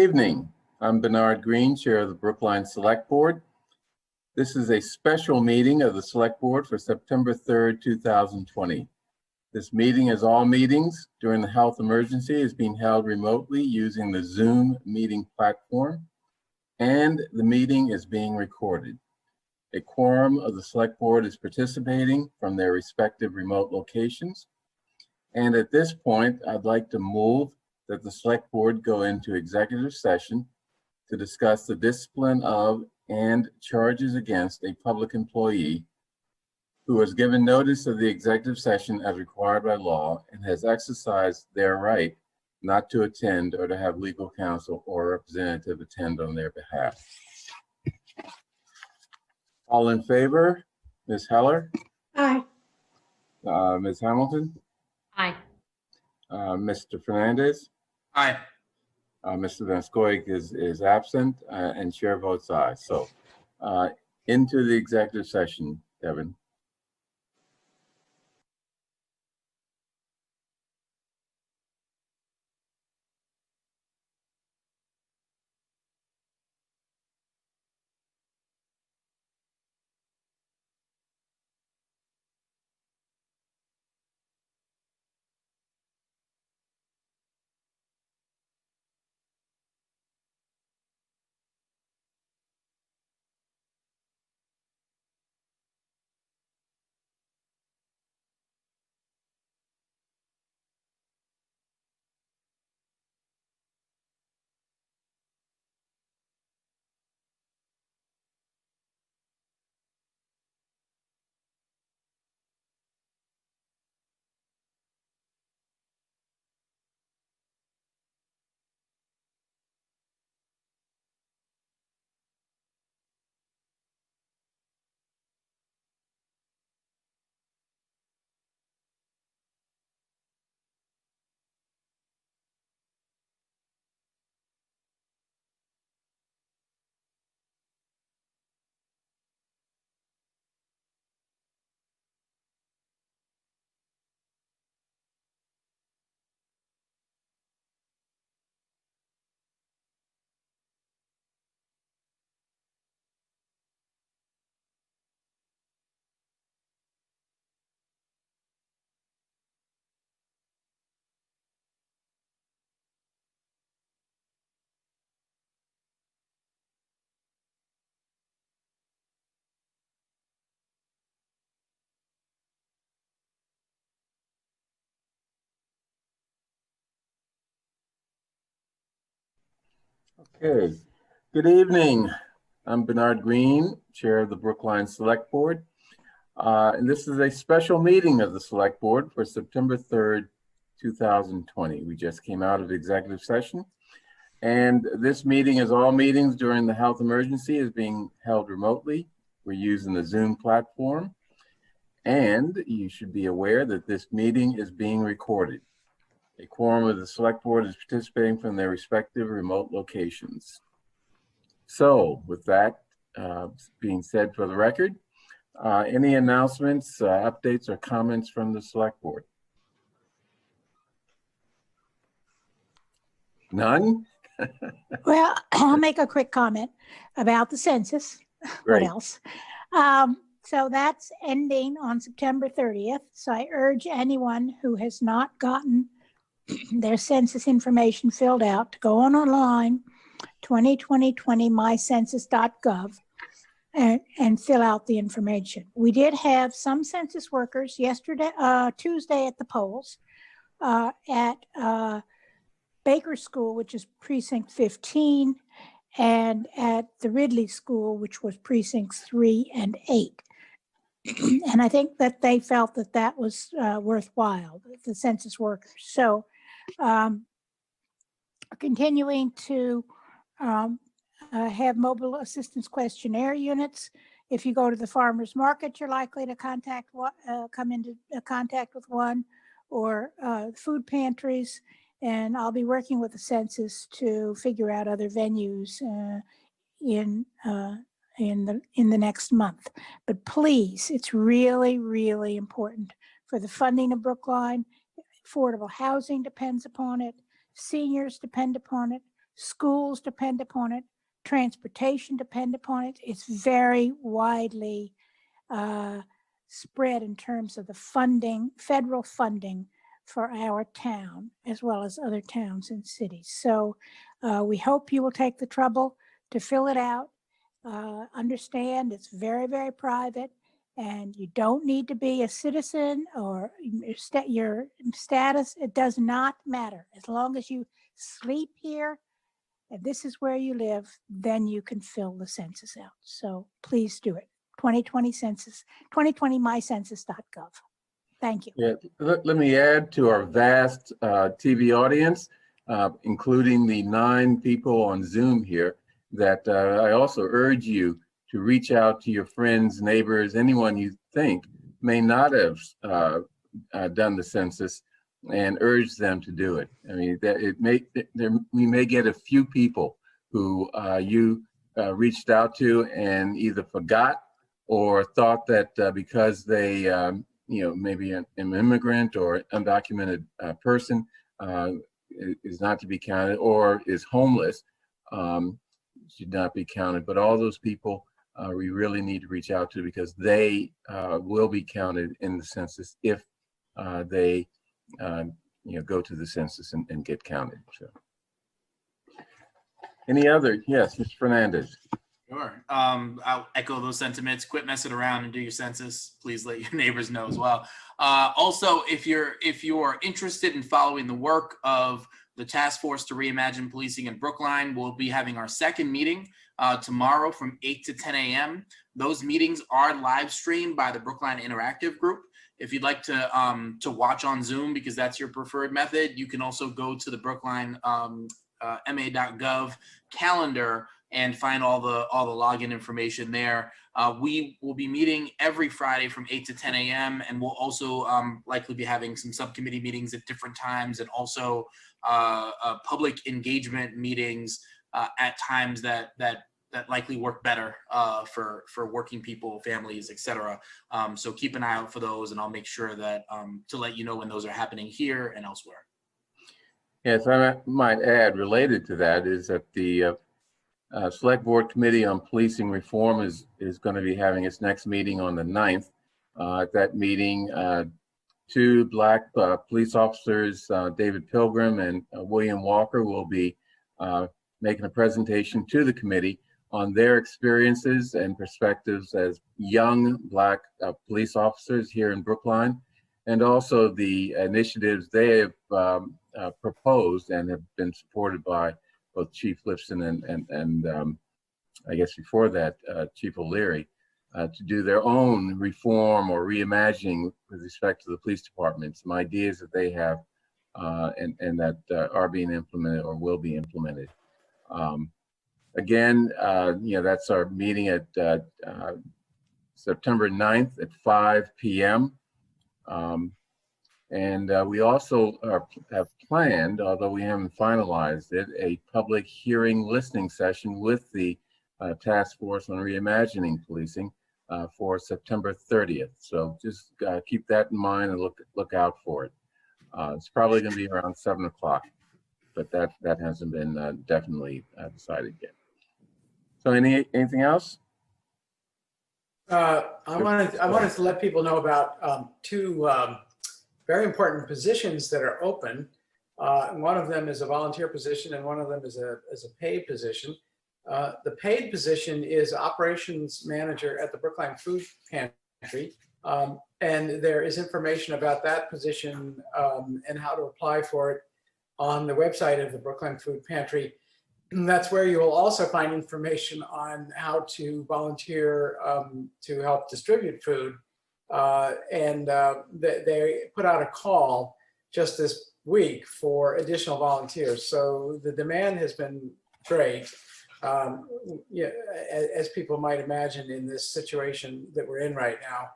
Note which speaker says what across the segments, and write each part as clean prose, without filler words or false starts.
Speaker 1: Evening. I'm Bernard Green, Chair of the Brookline Select Board. This is a special meeting of the Select Board for September 3rd, 2020. This meeting, as all meetings during the health emergency, is being held remotely using the Zoom meeting platform, and the meeting is being recorded. A quorum of the Select Board is participating from their respective remote locations. And at this point, I'd like to move that the Select Board go into executive session to discuss the discipline of and charges against a public employee who has given notice of the executive session as required by law and has exercised their right not to attend or to have legal counsel or representative attend on their behalf. All in favor? Ms. Heller?
Speaker 2: Aye.
Speaker 1: Ms. Hamilton?
Speaker 2: Aye.
Speaker 1: Mr. Fernandez?
Speaker 3: Aye.
Speaker 1: Mr. Vaskoik is absent and chair votes aye. So into the executive session, Devin. Okay, good evening. I'm Bernard Green, Chair of the Brookline Select Board. And this is a special meeting of the Select Board for September 3rd, 2020. We just came out of executive session. And this meeting, as all meetings during the health emergency, is being held remotely. We're using the Zoom platform. And you should be aware that this meeting is being recorded. A quorum of the Select Board is participating from their respective remote locations. So with that being said for the record, any announcements, updates, or comments from the Select Board? None?
Speaker 2: Well, I'll make a quick comment about the census.
Speaker 1: Great.
Speaker 2: What else? So that's ending on September 30th. So I urge anyone who has not gotten their census information filled out to go online, 2020/mycensus.gov, and fill out the information. We did have some census workers Tuesday at the polls at Baker School, which is precinct 15, and at the Ridley School, which was precincts 3 and 8. And I think that they felt that that was worthwhile, the census workers. So continuing to have mobile assistance questionnaire units. If you go to the farmer's market, you're likely to come into contact with one, or food pantries. And I'll be working with the census to figure out other venues in the next month. But please, it's really, really important for the funding of Brookline. Affordable housing depends upon it. Seniors depend upon it. Schools depend upon it. Transportation depend upon it. It's very widely spread in terms of the funding, federal funding for our town, as well as other towns and cities. So we hope you will take the trouble to fill it out. Understand it's very, very private, and you don't need to be a citizen or your status. It does not matter. As long as you sleep here and this is where you live, then you can fill the census out. So please do it. 2020 census, 2020 mycensus.gov. Thank you.
Speaker 1: Yeah, let me add to our vast TV audience, including the 9 people on Zoom here, that I also urge you to reach out to your friends, neighbors, anyone you think may not have done the census, and urge them to do it. I mean, we may get a few people who you reached out to and either forgot or thought that because they maybe an immigrant or undocumented person is not to be counted, or is homeless, should not be counted. But all those people we really need to reach out to, because they will be counted in the census if they go to the census and get counted. So, any other? Yes, Mr. Fernandez.
Speaker 3: Sure. I'll echo those sentiments. Quit messing around and do your census. Please let your neighbors know as well. Also, if you're interested in following the work of the Task Force to Reimagine Policing in Brookline, we'll be having our second meeting tomorrow from 8 to 10 a.m. Those meetings are live streamed by the Brookline Interactive Group. If you'd like to watch on Zoom, because that's your preferred method, you can also go to the Brookline ma.gov calendar and find all the login information there. We will be meeting every Friday from 8 to 10 a.m. and we'll also likely be having some subcommittee meetings at different times, and also public engagement meetings at times that likely work better for working people, families, etc. So keep an eye out for those, and I'll make sure that to let you know when those are happening here and elsewhere.
Speaker 1: Yes, I might add, related to that, is that the Select Board Committee on Policing Reform is going to be having its next meeting on the 9th. At that meeting, 2 Black police officers, David Pilgrim and William Walker, will be making a presentation to the committee on their experiences and perspectives as young Black police officers here in Brookline, and also the initiatives they have proposed and have been supported by both Chief Lipson and I guess before that, Chief O'Leary, to do their own reform or reimagining with respect to the police department, some ideas that they have and that are being implemented or will be implemented. Again, that's our meeting at September 9th at 5 p.m. And we also have planned, although we haven't finalized it, a public hearing listening session with the Task Force on Reimagining Policing for September 30th. So just keep that in mind and look out for it. It's probably going to be around 7 o'clock, but that hasn't been definitely decided yet. So anything else?
Speaker 4: I wanted to let people know about 2 very important positions that are open. One of them is a volunteer position, and one of them is a paid position. The paid position is operations manager at the Brookline Food Pantry, and there is information about that position and how to apply for it on the website of the Brookline Food Pantry. And that's where you will also find information on how to volunteer to help distribute food. They put out a call just this week for additional volunteers. So the demand has been great. As people might imagine in this situation that we're in right now,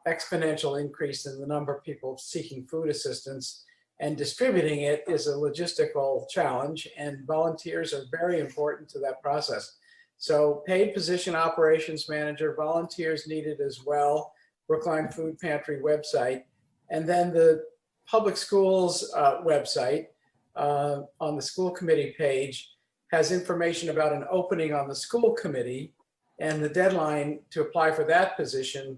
Speaker 4: exponential increase in the number of people seeking food assistance, and distributing it is a logistical challenge, and volunteers are very important to that process. So paid position operations manager, volunteers needed as well, Brookline Food Pantry website, and then the public schools website on the school committee page has information about an opening on the school committee and the deadline to apply for that position,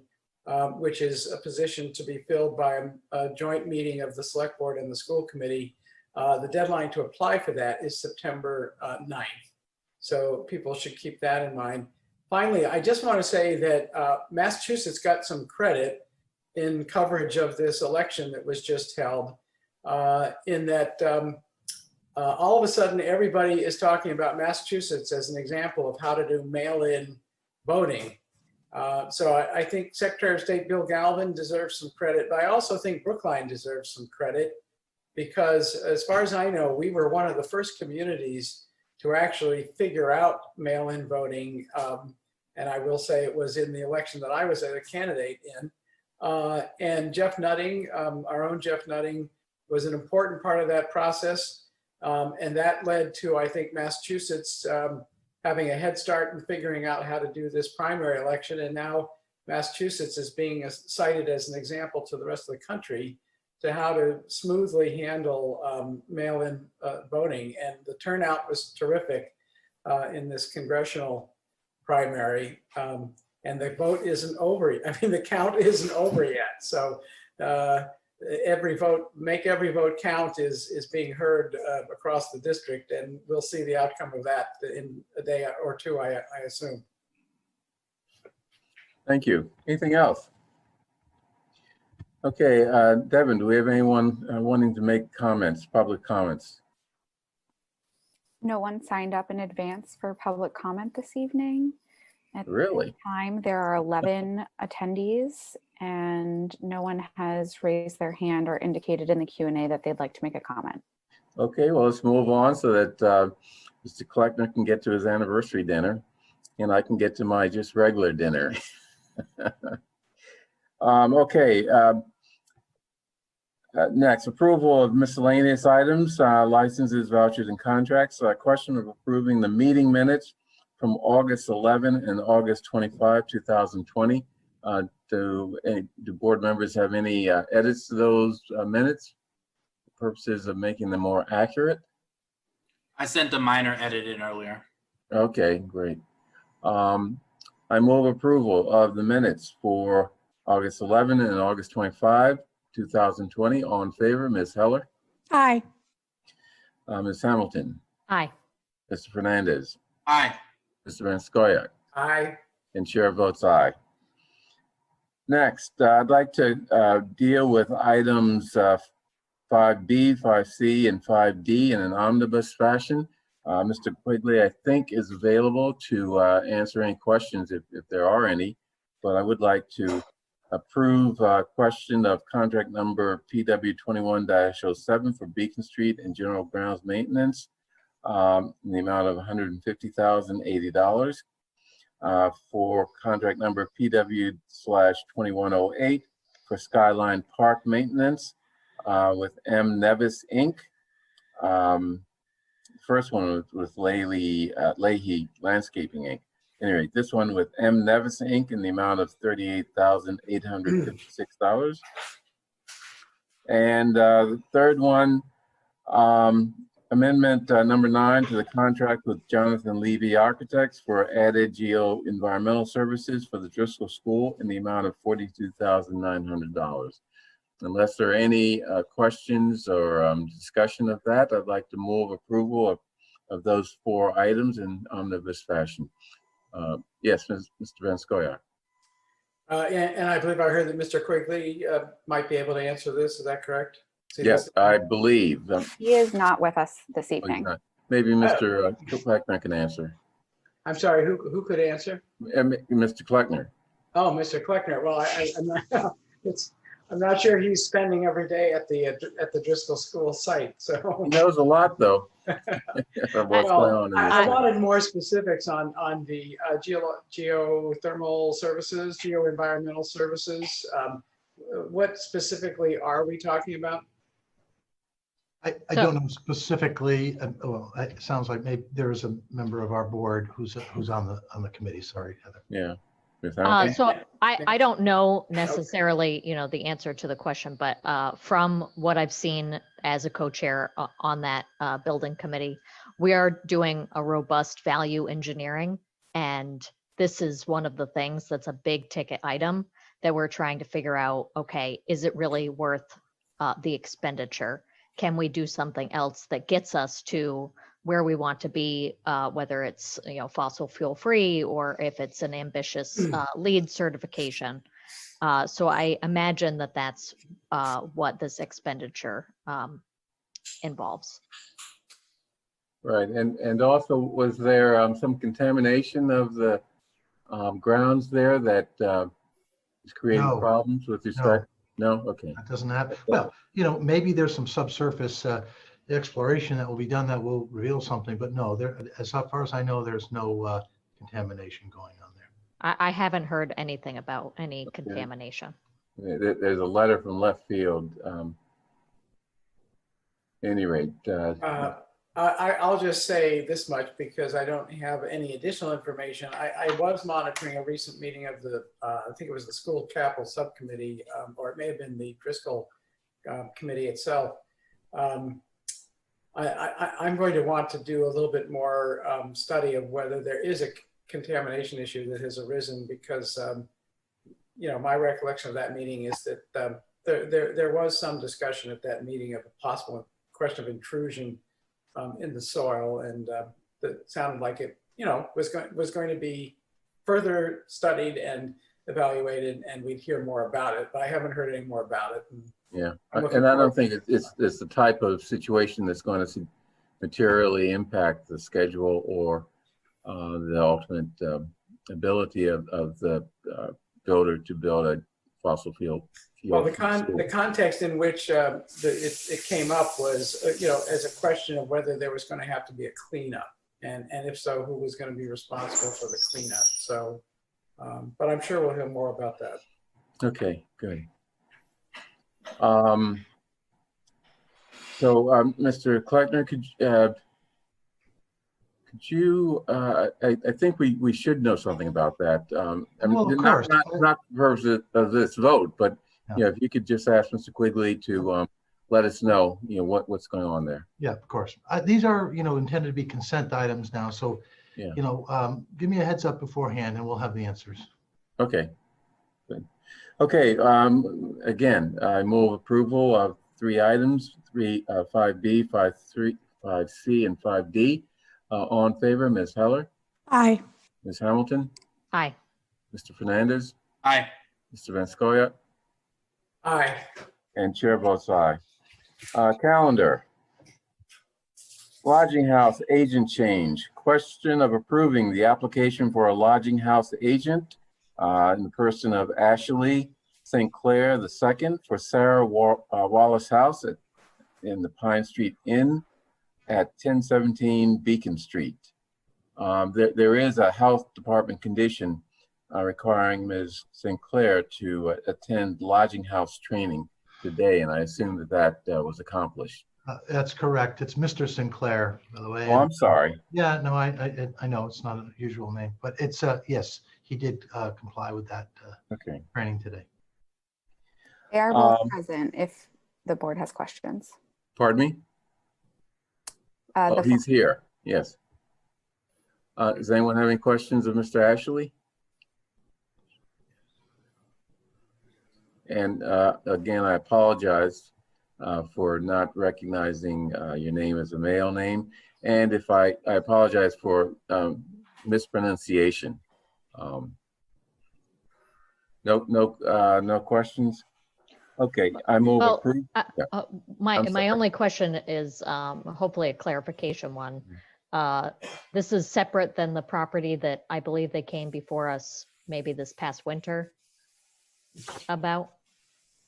Speaker 4: which is a position to be filled by a joint meeting of the select board and the school committee. The deadline to apply for that is September 9th. So people should keep that in mind. Finally, I just want to say that Massachusetts got some credit in coverage of this election that was just held, in that all of a sudden everybody is talking about Massachusetts as an example of how to do mail-in voting. So I think Secretary of State Bill Galvin deserves some credit, but I also think Brookline deserves some credit because as far as I know, we were one of the first communities to actually figure out mail-in voting. And I will say it was in the election that I was a candidate in. And Jeff Nutting, our own Jeff Nutting, was an important part of that process. And that led to, I think, Massachusetts having a head start in figuring out how to do this primary election. And now Massachusetts is being cited as an example to the rest of the country to how to smoothly handle mail-in voting. And the turnout was terrific in this congressional primary. And the vote isn't over. I mean, the count isn't over yet. So every vote, make every vote count is being heard across the district, and we'll see the outcome of that in a day or two, I assume.
Speaker 1: Thank you. Anything else? Okay, Devin, do we have anyone wanting to make comments, public comments?
Speaker 5: No one signed up in advance for public comment this evening. At
Speaker 1: Really?
Speaker 5: this time, there are 11 attendees, and no one has raised their hand or indicated in the Q&A that they'd like to make a comment.
Speaker 1: Okay, well, let's move on so that Mr. Kleckner can get to his anniversary dinner and I can get to my just regular dinner. Okay, next, approval of miscellaneous items, licenses, vouchers, and contracts. Question of approving the meeting minutes from August 11 and August 25, 2020. Do board members have any edits to those minutes for purposes of making them more accurate?
Speaker 3: I sent a minor edit in earlier.
Speaker 1: Okay, great. I move approval of the minutes for August 11 and August 25, 2020. All in favor, Ms. Heller?
Speaker 2: Aye.
Speaker 1: Ms. Hamilton?
Speaker 6: Aye.
Speaker 1: Mr. Fernandez?
Speaker 3: Aye.
Speaker 1: Mr. Vanskoyak?
Speaker 4: Aye.
Speaker 1: And chair votes aye. Next, I'd like to deal with items 5B, 5C, and 5D in an omnibus fashion. Mr. Quigley, I think, is available to answer any questions if there are any, but I would like to approve question of contract number PW 21-07 for Beacon Street and General Grounds Maintenance in the amount of $150,080. For contract number PW/2108 for Skyline Park Maintenance with M. Nevis Inc. First one with Leahy Landscaping Inc. Anyway, this one with M. Nevis Inc. in the amount of $38,856. And the third one, amendment number 9 to the contract with Jonathan Levy Architects for added geo-environmental services for the Driscoll School in the amount of $42,900. Unless there are any questions or discussion of that, I'd like to move approval of those 4 items in omnibus fashion. Yes, Mr. Vanskoyak.
Speaker 4: And I believe I heard that Mr. Quigley might be able to answer this. Is that correct?
Speaker 1: Yes, I believe.
Speaker 5: He is not with us this evening.
Speaker 1: Maybe Mr. Kleckner can answer.
Speaker 4: I'm sorry, who could answer?
Speaker 1: Mr. Kleckner.
Speaker 4: Oh, Mr. Kleckner. Well, I'm not sure he's spending every day at the Driscoll School site. So
Speaker 1: he knows a lot, though. Of what's going on.
Speaker 4: I wanted more specifics on the geothermal services, geo-environmental services. What specifically are we talking about?
Speaker 7: I don't know specifically. Well, it sounds like maybe there is a member of our board who's on the committee. Sorry, Heather.
Speaker 1: Yeah. Ms. Hamilton?
Speaker 6: So I don't know necessarily, the answer to the question, but from what I've seen as a co-chair on that building committee, we are doing a robust value engineering. And this is one of the things that's a big ticket item that we're trying to figure out, okay, is it really worth the expenditure? Can we do something else that gets us to where we want to be, whether it's fossil fuel free or if it's an ambitious LEED certification. So I imagine that that's what this expenditure involves.
Speaker 1: Right, and also, was there some contamination of the grounds there that is creating
Speaker 7: No,
Speaker 1: problems with respect? No? Okay.
Speaker 7: That doesn't happen. Well, maybe there's some subsurface exploration that will be done that will reveal something, but no, as far as I know, there's no contamination going on there.
Speaker 6: I haven't heard anything about any contamination.
Speaker 1: There's a letter from left field. Any rate.
Speaker 4: I'll just say this much because I don't have any additional information. I was monitoring a recent meeting of the, I think it was the school chapel subcommittee, or it may have been the Driscoll committee itself. I'm going to want to do a little bit more study of whether there is a contamination issue that has arisen because, my recollection of that meeting is that there was some discussion at that meeting of a possible question of intrusion in the soil, and that sounded like it, was going to be further studied and evaluated, and we'd hear more about it. But I haven't heard any more about it.
Speaker 1: Yeah, and I don't think it's the type of situation that's going to materially impact the schedule or the ultimate ability of the builder to build a fossil fuel.
Speaker 4: Well, the context in which it came up was, as a question of whether there was going to have to be a cleanup, and if so, who was going to be responsible for the cleanup. So, but I'm sure we'll hear more about that.
Speaker 1: Okay, good. So, Mr. Kleckner, could you? I think we should know something about that. I mean,
Speaker 7: Well, of course.
Speaker 1: not for purposes of this vote, but
Speaker 7: Yeah.
Speaker 1: if you could just ask Mr. Quigley to let us know, what's going on there.
Speaker 7: Yeah, of course. These are, intended to be consent items now. So,
Speaker 1: Yeah.
Speaker 7: give me a heads up beforehand and we'll have the answers.
Speaker 1: Okay. Good. Okay. Again, I move approval of 3 items: 5B, 5C, and 5D. All in favor, Ms. Heller,
Speaker 2: Aye.
Speaker 1: Ms. Hamilton,
Speaker 6: Aye.
Speaker 1: Mr. Fernandez,
Speaker 3: Aye.
Speaker 1: Mr. Vanscoya,
Speaker 4: Aye.
Speaker 1: and chair votes aye. Calendar. Lodging house agent change. Question of approving the application for a lodging house agent in the person of Ashley St. Clair II for Sarah Wallace House in the Pine Street Inn at 1017 Beacon Street. There is a health department condition requiring Ms. St. Clair to attend lodging house training today, and I assume that was accomplished.
Speaker 7: That's correct. It's Mr. Sinclair, by the way.
Speaker 1: Oh, I'm sorry.
Speaker 7: Yeah, no, I know it's not a usual name, but it's yes, he did comply with that
Speaker 1: Okay.
Speaker 7: training today.
Speaker 5: They are both present if the board has questions.
Speaker 1: Pardon me? He's here. Yes. Does anyone have any questions of Mr. Ashley? And again, I apologize for not recognizing your name as a male name. And if I apologize for mispronunciation. No questions? Okay, I move
Speaker 6: Well,
Speaker 1: approve.
Speaker 6: My only question is hopefully a clarification one. This is separate than the property that I believe they came before us maybe this past winter about.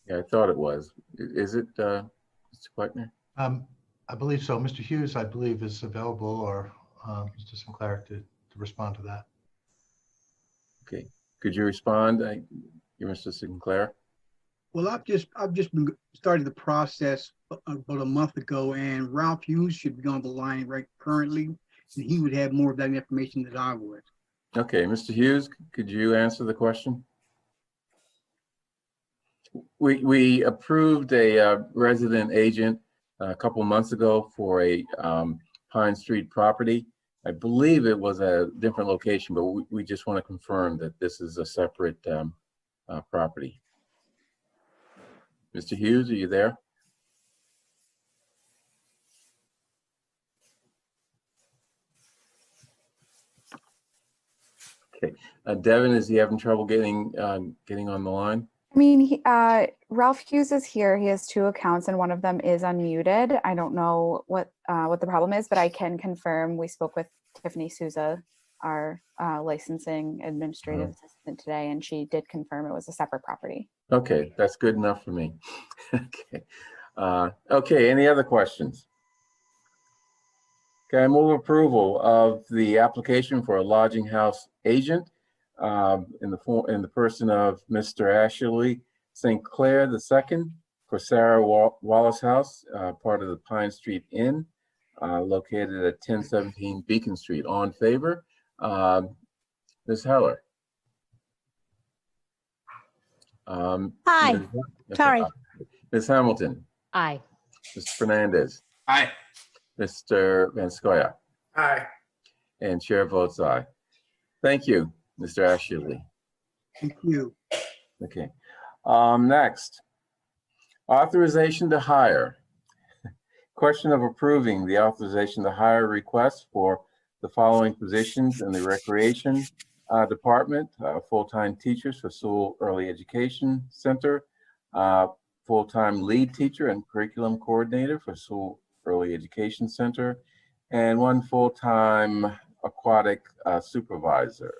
Speaker 1: Yeah, I thought it was. Is it, Mr. Kleckner?
Speaker 7: I believe so. Mr. Hughes, I believe, is available, or Mr. Sinclair to respond to that.
Speaker 1: Okay, could you respond? You're Mr. Sinclair.
Speaker 8: Well, I've just been started the process about a month ago, and Ralph Hughes should be on the line right currently, and he would have more of that information than I would.
Speaker 1: Okay, Mr. Hughes, could you answer the question? We approved a resident agent a couple months ago for a Pine Street property. I believe it was a different location, but we just want to confirm that this is a separate property. Mr. Hughes, are you there? Okay, Devin, is he having trouble getting on the line?
Speaker 5: I mean, Ralph Hughes is here. He has 2 accounts and one of them is unmuted. I don't know what the problem is, but I can confirm we spoke with Tiffany Souza, our licensing administrative assistant today, and she did confirm it was a separate property.
Speaker 1: Okay, that's good enough for me. Okay. Okay, any other questions? Okay, I move approval of the application for a lodging house agent in the person of Mr. Ashley St. Clair II for Sarah Wallace House, part of the Pine Street Inn, located at 1017 Beacon Street. All in favor? Ms. Heller.
Speaker 2: Aye. Sorry.
Speaker 1: Ms. Hamilton.
Speaker 6: Aye.
Speaker 1: Mr. Fernandez.
Speaker 3: Aye.
Speaker 1: Mr. Vanscoya.
Speaker 4: Aye.
Speaker 1: And chair votes aye. Thank you, Mr. Ashley.
Speaker 8: Thank you.
Speaker 1: Okay. Next, authorization to hire. Question of approving the authorization to hire request for the following positions in the Recreation Department: full-time teachers for Sewell Early Education Center, full-time lead teacher and curriculum coordinator for Sewell Early Education Center, and 1 full-time aquatic supervisor.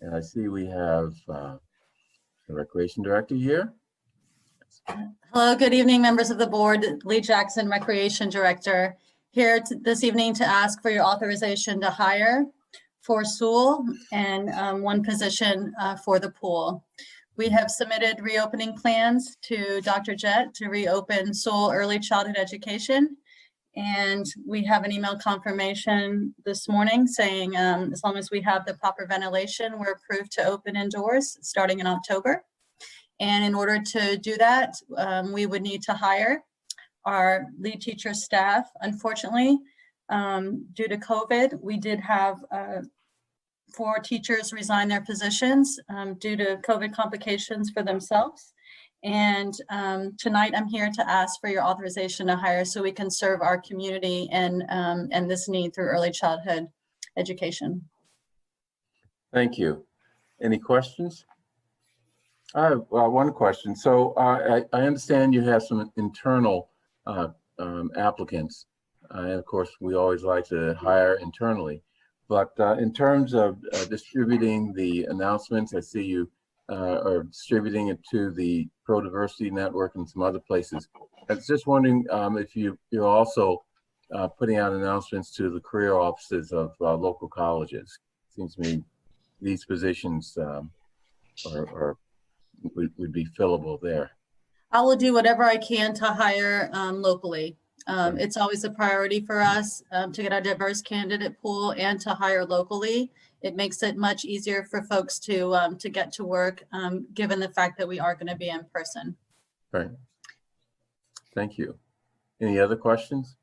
Speaker 1: And I see we have the Recreation Director here.
Speaker 9: Hello, good evening, members of the board. Lee Jackson, Recreation Director, here this evening to ask for your authorization to hire for Sewell and 1 position for the pool. We have submitted reopening plans to Dr. Jett to reopen Sewell Early Childhood Education. And we have an email confirmation this morning saying as long as we have the proper ventilation, we're approved to open indoors starting in October. And in order to do that, we would need to hire our lead teacher staff. Unfortunately, due to COVID, we did have 4 teachers resign their positions due to COVID complications for themselves. And tonight I'm here to ask for your authorization to hire so we can serve our community and this need through early childhood education.
Speaker 1: Thank you. Any questions? I have 1 question. So I understand you have some internal applicants. And of course, we always like to hire internally. But in terms of distributing the announcements, I see you are distributing it to the Pro Diversity Network and some other places. I was just wondering if you're also putting out announcements to the career offices of local colleges. Seems to me these positions would be fillable there.
Speaker 9: I will do whatever I can to hire locally. It's always a priority for us to get a diverse candidate pool and to hire locally. It makes it much easier for folks to get to work, given the fact that we are going to be in person.
Speaker 1: Right. Thank you. Any other questions?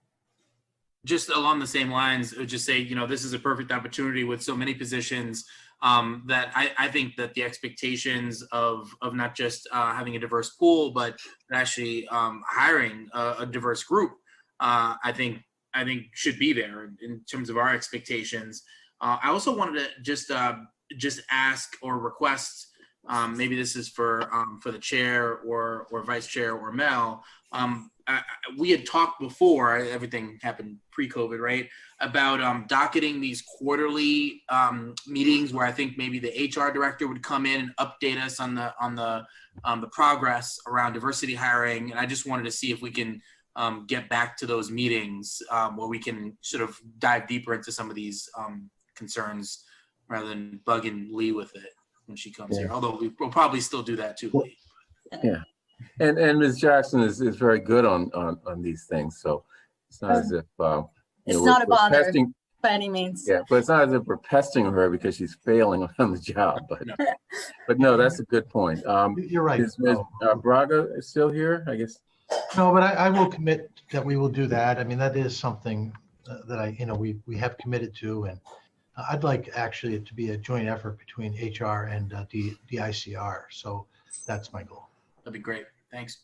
Speaker 3: Just along the same lines, I would just say, this is a perfect opportunity with so many positions that I think that the expectations of not just having a diverse pool, but actually hiring a diverse group, I think should be there in terms of our expectations. I also wanted to just ask or request, maybe this is for the chair or vice chair or Mel. We had talked before, everything happened pre-COVID, right? About docketing these quarterly meetings where I think maybe the HR director would come in and update us on the progress around diversity hiring. And I just wanted to see if we can get back to those meetings where we can sort of dive deeper into some of these concerns rather than bugging Lee with it when she comes here. Although we'll probably still do that too, Lee.
Speaker 1: Yeah. And Ms. Jackson is very good on these things. So it's not as if
Speaker 9: It's not a bother. by any means.
Speaker 1: Yeah, but it's not as if we're pestering her because she's failing on the job, but no, that's a good point.
Speaker 7: You're right.
Speaker 1: Is Ms. Braga still here? I guess.
Speaker 7: No, but I will commit that we will do that. I mean, that is something that we have committed to, and I'd like actually it to be a joint effort between HR and DICR. So that's my goal.
Speaker 3: That'd be great. Thanks.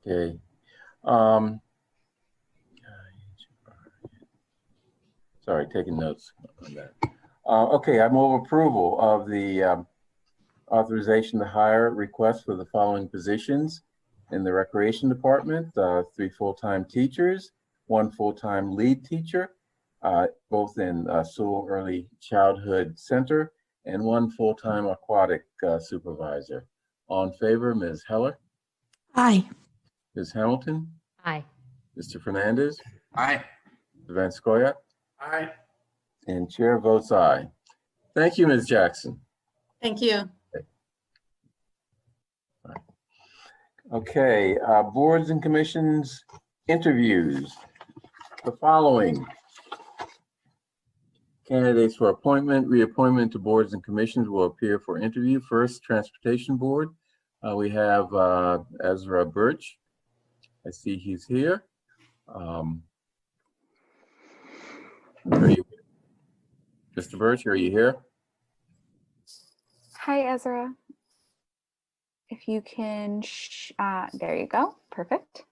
Speaker 1: Okay. Sorry, taking notes on that. Okay, I move approval of the authorization to hire request for the following positions in the Recreation Department: 3 full-time teachers, 1 full-time lead teacher, both in Sewell Early Childhood Center, and 1 full-time aquatic supervisor. All in favor, Ms. Heller,
Speaker 2: Aye.
Speaker 1: Ms. Hamilton,
Speaker 6: Aye.
Speaker 1: Mr. Fernandez,
Speaker 3: Aye.
Speaker 1: Mr. Van Scoyac,
Speaker 4: Aye.
Speaker 1: and chair votes aye. Thank you, Ms. Jackson.
Speaker 9: Thank you.
Speaker 1: Okay, boards and commissions interviews. The following candidates for appointment, reappointment to boards and commissions will appear for interview. First, Transportation Board. We have Ezra Birch. I see he's here. Are you, Mr. Birch, are you here?
Speaker 5: Hi, Ezra. If you can, there you go. Perfect.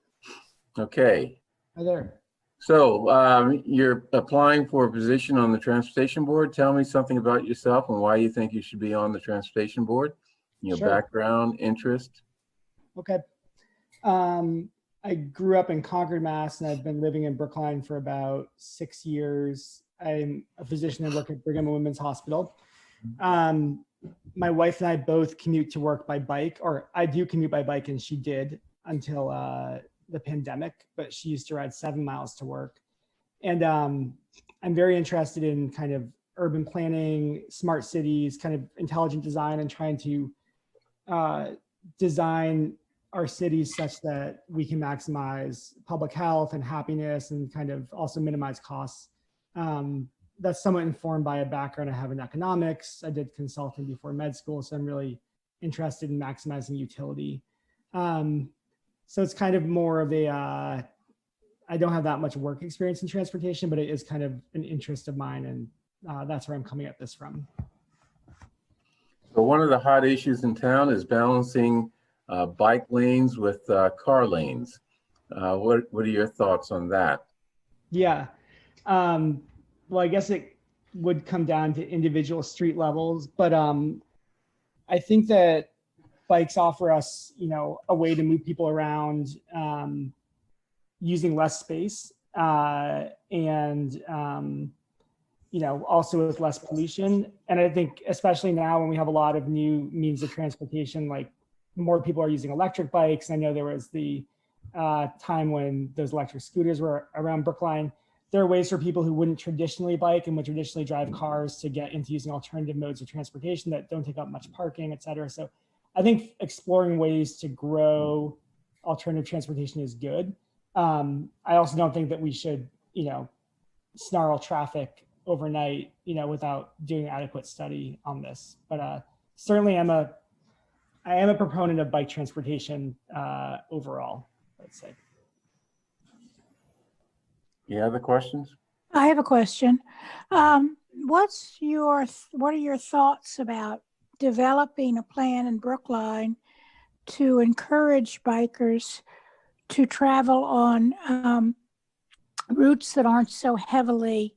Speaker 1: Okay.
Speaker 10: Hi there.
Speaker 1: So you're applying for a position on the Transportation Board. Tell me something about yourself and why you think you should be on the Transportation Board, your
Speaker 10: Sure.
Speaker 1: background, interest.
Speaker 10: Okay. I grew up in Concord, Mass, and I've been living in Brookline for about 6 years. I'm a physician and work at Brigham and Women's Hospital. My wife and I both commute to work by bike, or I do commute by bike, and she did until the pandemic, but she used to ride 7 miles to work. And I'm very interested in kind of urban planning, smart cities, kind of intelligent design, and trying to design our cities such that we can maximize public health and happiness and kind of also minimize costs. That's somewhat informed by a background I have in economics. I did consulting before med school, so I'm really interested in maximizing utility. So it's kind of more of a, I don't have that much work experience in transportation, but it is kind of an interest of mine, and that's where I'm coming at this from.
Speaker 1: So one of the hot issues in town is balancing bike lanes with car lanes. What are your thoughts on that?
Speaker 10: Yeah. Well, I guess it would come down to individual street levels, but I think that bikes offer us, a way to move people around using less space and, also with less pollution. And I think especially now when we have a lot of new means of transportation, like more people are using electric bikes. I know there was the time when those electric scooters were around Brookline. There are ways for people who wouldn't traditionally bike and would traditionally drive cars to get into using alternative modes of transportation that don't take up much parking, et cetera. So I think exploring ways to grow alternative transportation is good. I also don't think that we should, snarl traffic overnight, without doing adequate study on this. But certainly I am a proponent of bike transportation overall, let's say.
Speaker 1: Any other questions?
Speaker 2: I have a question. What are your thoughts about developing a plan in Brookline to encourage bikers to travel on routes that aren't so heavily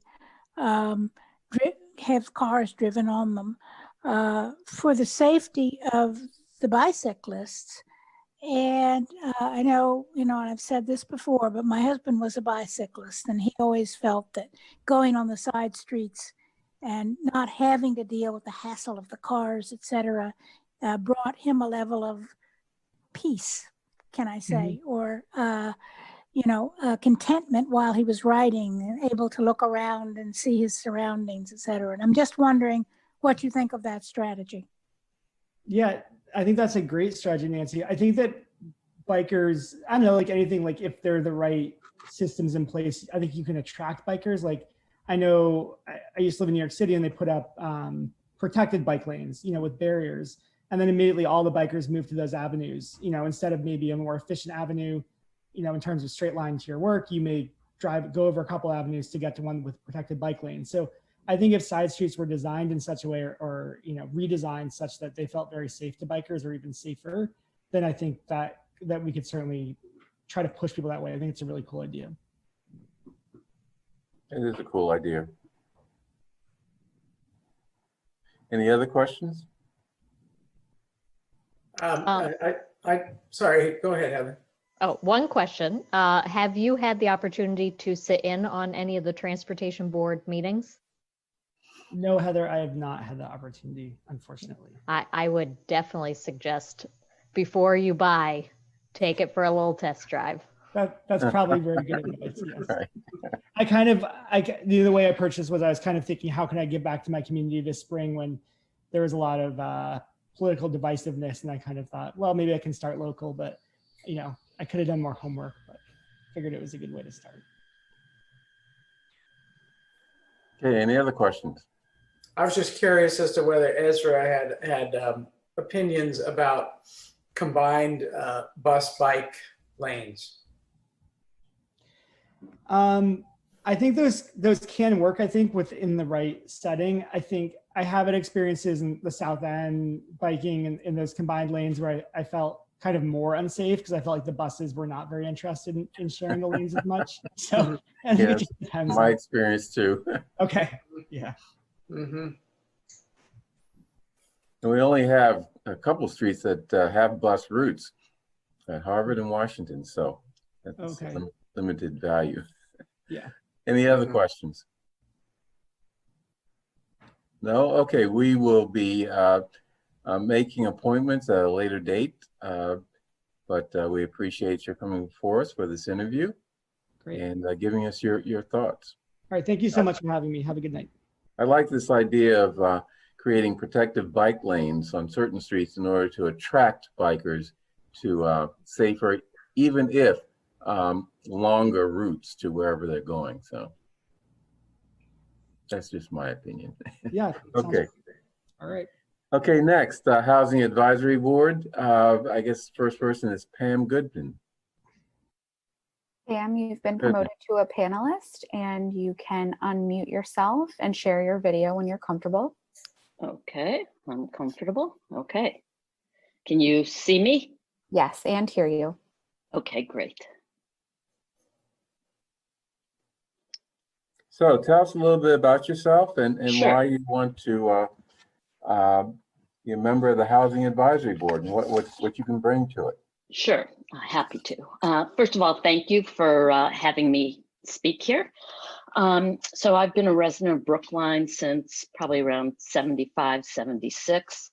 Speaker 2: have cars driven on them for the safety of the bicyclists? And I know, and I've said this before, but my husband was a bicyclist, and he always felt that going on the side streets and not having to deal with the hassle of the cars, et cetera, brought him a level of peace, can I say, or, contentment while he was riding and able to look around and see his surroundings, et cetera. And I'm just wondering what you think of that strategy.
Speaker 10: Yeah, I think that's a great strategy, Nancy. I think that bikers, I don't know, like anything, like if they're the right systems in place, I think you can attract bikers. Like I know I used to live in New York City and they put up protected bike lanes, with barriers. And then immediately all the bikers moved to those avenues, instead of maybe a more efficient avenue, in terms of straight line to your work, you may go over a couple avenues to get to one with protected bike lanes. So I think if side streets were designed in such a way or redesigned such that they felt very safe to bikers or even safer, then I think that we could certainly try to push people that way. I think it's a really cool idea.
Speaker 1: It is a cool idea. Any other questions?
Speaker 4: Sorry, go ahead, Heather.
Speaker 6: Oh, one question. Have you had the opportunity to sit in on any of the transportation board meetings?
Speaker 10: No, Heather, I have not had the opportunity, unfortunately.
Speaker 6: I would definitely suggest before you buy, take it for a little test drive.
Speaker 10: That's probably very good advice. Yes.
Speaker 1: Right.
Speaker 10: The other way I purchased was I was kind of thinking, how can I give back to my community this spring when there was a lot of political divisiveness, and I kind of thought, well, maybe I can start local, but I could have done more homework, but figured it was a good way to start.
Speaker 1: Okay, any other questions?
Speaker 4: I was just curious as to whether Ezra had opinions about combined bus bike lanes.
Speaker 10: I think those can work, I think, within the right setting. I think I have had experiences in the South End biking in those combined lanes where I felt kind of more unsafe because I felt like the buses were not very interested in sharing the lanes as much. So I think it just depends.
Speaker 1: My experience too.
Speaker 10: Okay, yeah.
Speaker 4: Mm-hmm.
Speaker 1: And we only have a couple streets that have bus routes at Harvard and Washington, so that's
Speaker 10: Okay.
Speaker 1: limited value.
Speaker 10: Yeah.
Speaker 1: Any other questions? No? Okay, we will be making appointments at a later date, but we appreciate your coming before us for this interview.
Speaker 10: Great.
Speaker 1: And giving us your thoughts.
Speaker 10: All right, thank you so much for having me. Have a good night.
Speaker 1: I like this idea of creating protective bike lanes on certain streets in order to attract bikers to safer, even if longer routes to wherever they're going. So that's just my opinion.
Speaker 10: Yeah.
Speaker 1: Okay.
Speaker 10: All right.
Speaker 1: Okay, next, Housing Advisory Board. I guess the first person is Pam Goodman.
Speaker 5: Pam, you've been promoted to a panelist, and you can unmute yourself and share your video when you're comfortable.
Speaker 11: Okay, I'm comfortable. Okay. Can you see me?
Speaker 5: Yes, and hear you.
Speaker 11: Okay, great.
Speaker 1: So tell us a little bit about yourself and
Speaker 11: Sure.
Speaker 1: why you want to be a member of the Housing Advisory Board and what you can bring to it.
Speaker 11: Sure, happy to. First of all, thank you for having me speak here. So I've been a resident of Brookline since probably around 75, 76.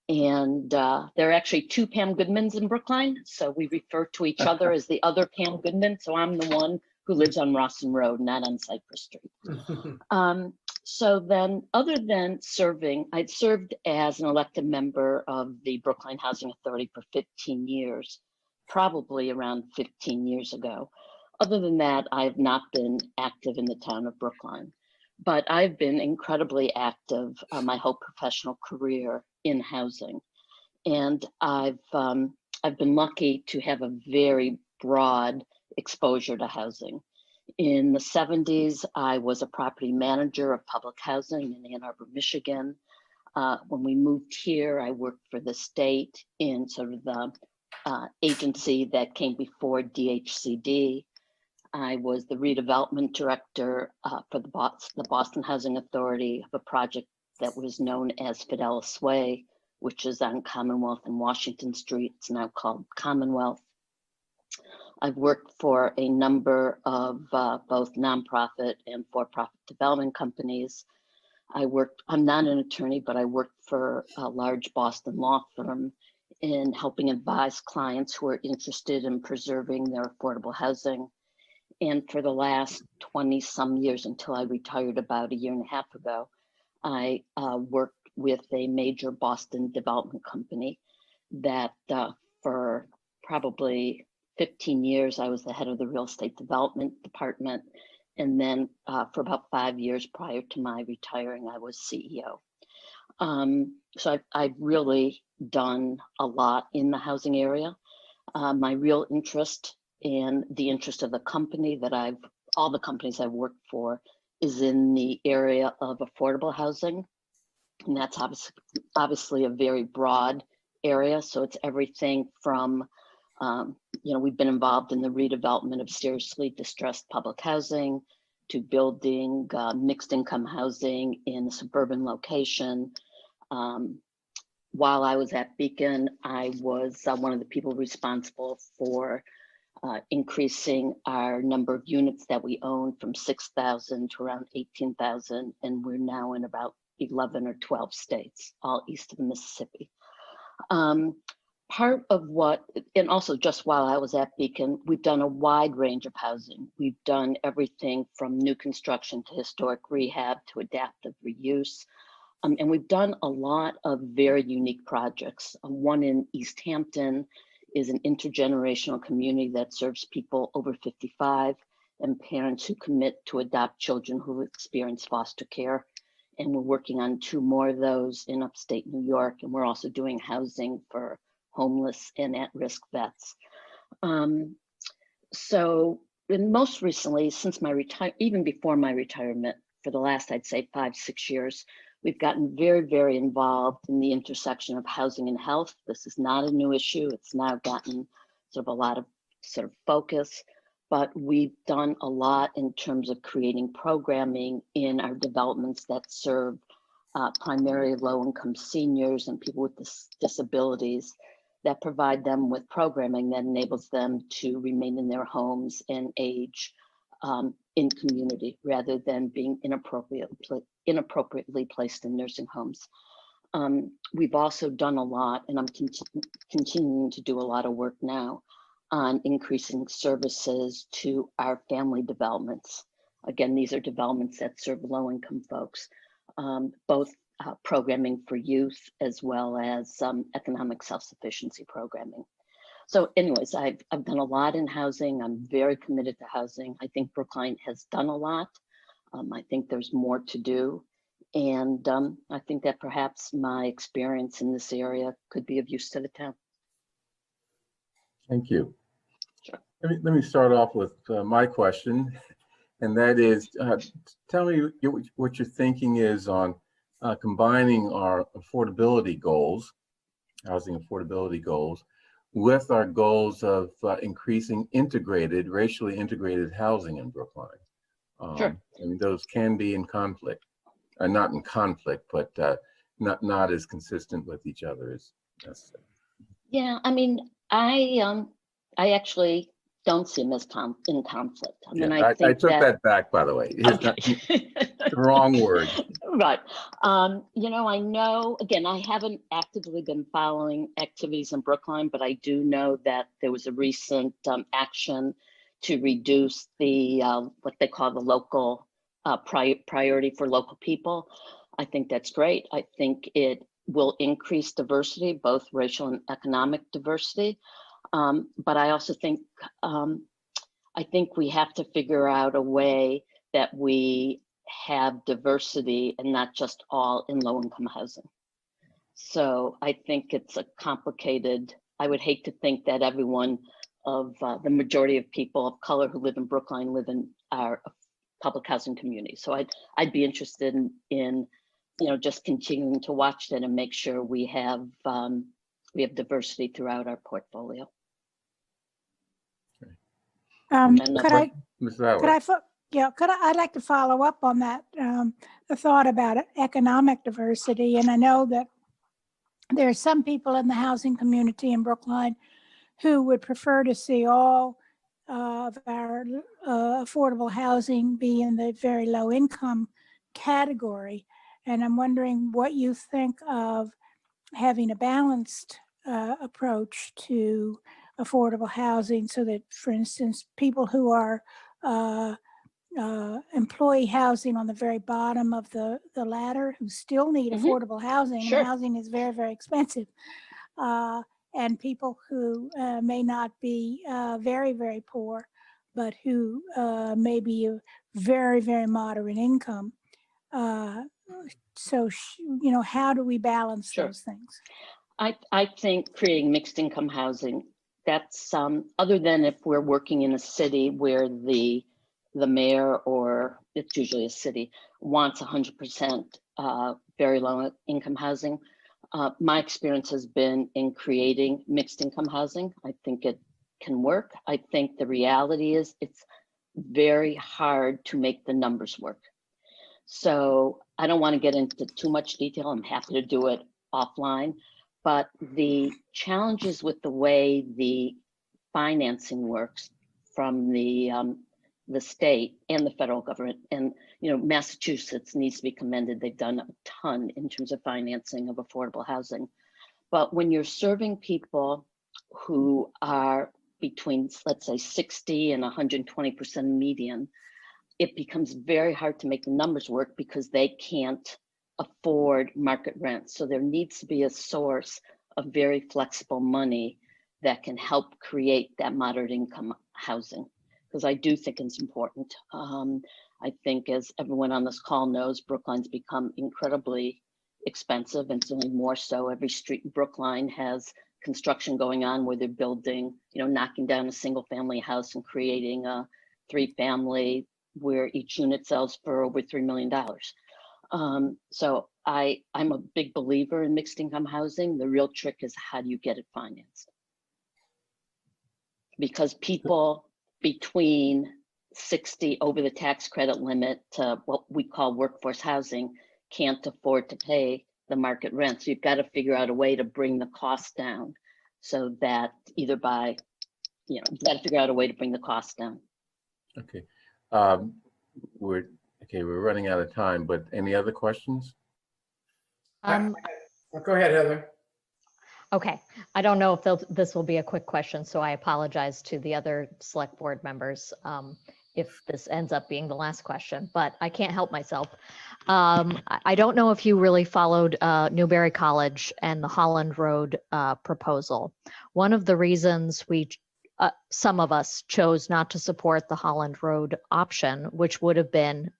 Speaker 11: And there are actually two Pam Goodmans in Brookline. So we refer to each other as the other Pam Goodman. So I'm the one who lives on Rawson Road, not on Cypress Street. So then, other than serving, I'd served as an elected member of the Brookline Housing Authority for 15 years, probably around 15 years ago. Other than that, I have not been active in the town of Brookline, but I've been incredibly active my whole professional career in housing. And I've been lucky to have a very broad exposure to housing. In the 70s, I was a property manager of public housing in Ann Arbor, Michigan. When we moved here, I worked for the state in sort of the agency that came before DHCD. I was the redevelopment director for the Boston Housing Authority of a project that was known as Fidelis Way, which is on Commonwealth and Washington Street. It's now called Commonwealth. I've worked for a number of both nonprofit and for-profit development companies. I'm not an attorney, but I worked for a large Boston law firm in helping advise clients who are interested in preserving their affordable housing. And for the last 20 some years, until I retired about a year and a half ago, I worked with a major Boston development company that for probably 15 years, I was the head of the real estate development department. And then for about 5 years prior to my retiring, I was CEO. So I've really done a lot in the housing area. My real interest and the interest of the company that all the companies I've worked for is in the area of affordable housing. And that's obviously a very broad area. So it's everything from, we've been involved in the redevelopment of seriously distressed public housing to building mixed income housing in a suburban location. While I was at Beacon, I was one of the people responsible for increasing our number of units that we own from 6,000 to around 18,000. And we're now in about 11 or 12 states, all east of the Mississippi. Part of and also just while I was at Beacon, we've done a wide range of housing. We've done everything from new construction to historic rehab to adaptive reuse. And we've done a lot of very unique projects. One in East Hampton is an intergenerational community that serves people over 55 and parents who commit to adopt children who experience foster care. And we're working on 2 more of those in upstate New York. And we're also doing housing for homeless and at-risk vets. And most recently, since even before my retirement, for the last, I'd say 5-6 years, we've gotten very, very involved in the intersection of housing and health. This is not a new issue. It's now gotten sort of a lot of sort of focus, but we've done a lot in terms of creating programming in our developments that serve primarily low-income seniors and people with disabilities, that provide them with programming that enables them to remain in their homes and age in community rather than being inappropriately placed in nursing homes. We've also done a lot, and I'm continuing to do a lot of work now on increasing services to our family developments. Again, these are developments that serve low-income folks, both programming for youth as well as economic self-sufficiency programming. So anyways, I've done a lot in housing. I'm very committed to housing. I think Brookline has done a lot. I think there's more to do. And I think that perhaps my experience in this area could be of use to the town.
Speaker 1: Thank you.
Speaker 11: Sure.
Speaker 1: Let me start off with my question, and that is, tell me what your thinking is on combining our affordability goals, housing affordability goals, with our goals of increasing racially integrated housing in Brookline.
Speaker 11: Sure.
Speaker 1: I mean, those can be in conflict, not in conflict, but not as consistent with each other as necessary.
Speaker 11: Yeah, I mean, I actually don't see them as in conflict. I mean,
Speaker 1: Yeah, I took that back, by the way. It's not the wrong word.
Speaker 11: Right. I know, again, I haven't actively been following activities in Brookline, but I do know that there was a recent action to reduce the, what they call the local priority for local people. I think that's great. I think it will increase diversity, both racial and economic diversity. But I also think, I think we have to figure out a way that we have diversity and not just all in low-income housing. So I think it's a complicated, I would hate to think that everyone of the majority of people of color who live in Brookline live in our public housing community. So I'd be interested in just continuing to watch that and make sure we have diversity throughout our portfolio.
Speaker 2: I'd like to follow up on that, the thought about economic diversity. And I know that there are some people in the housing community in Brookline who would prefer to see all of our affordable housing be in the very low income category. And I'm wondering what you think of having a balanced approach to affordable housing, so that, for instance, people who are employee housing on the very bottom of the ladder who still need affordable housing,
Speaker 11: Sure.
Speaker 2: and housing is very, very expensive, and people who may not be very, very poor, but who may be a very, very moderate income. So, how do we balance
Speaker 11: Sure.
Speaker 2: those things?
Speaker 11: I think creating mixed income housing, that's other than if we're working in a city where the mayor, or it's usually a city, wants 100% very low income housing. My experience has been in creating mixed income housing. I think it can work. I think the reality is it's very hard to make the numbers work. So I don't want to get into too much detail. I'm happy to do it offline. But the challenges with the way the financing works from the state and the federal government, and Massachusetts needs to be commended. They've done a ton in terms of financing of affordable housing. But when you're serving people who are between, let's say, 60 and 120% median, it becomes very hard to make the numbers work because they can't afford market rent. So there needs to be a source of very flexible money that can help create that moderate income housing, because I do think it's important. I think, as everyone on this call knows, Brookline's become incredibly expensive, and certainly more so. Every street in Brookline has construction going on where they're building, knocking down a single family house and creating a 3-family where each unit sells for over $3 million. So I'm a big believer in mixed income housing. The real trick is, how do you get it financed? Because people between 60 over the tax credit limit to what we call workforce housing can't afford to pay the market rent. So you've got to figure out a way to bring the cost down, so that either by, you've got to figure out a way to bring the cost down.
Speaker 1: Okay. We're running out of time, but any other questions?
Speaker 4: Go ahead, Heather.
Speaker 6: Okay, I don't know if this will be a quick question, so I apologize to the other select board members if this ends up being the last question, but I can't help myself. I don't know if you really followed Newberry College and the Holland Road proposal. One of the reasons some of us chose not to support the Holland Road option, which would have been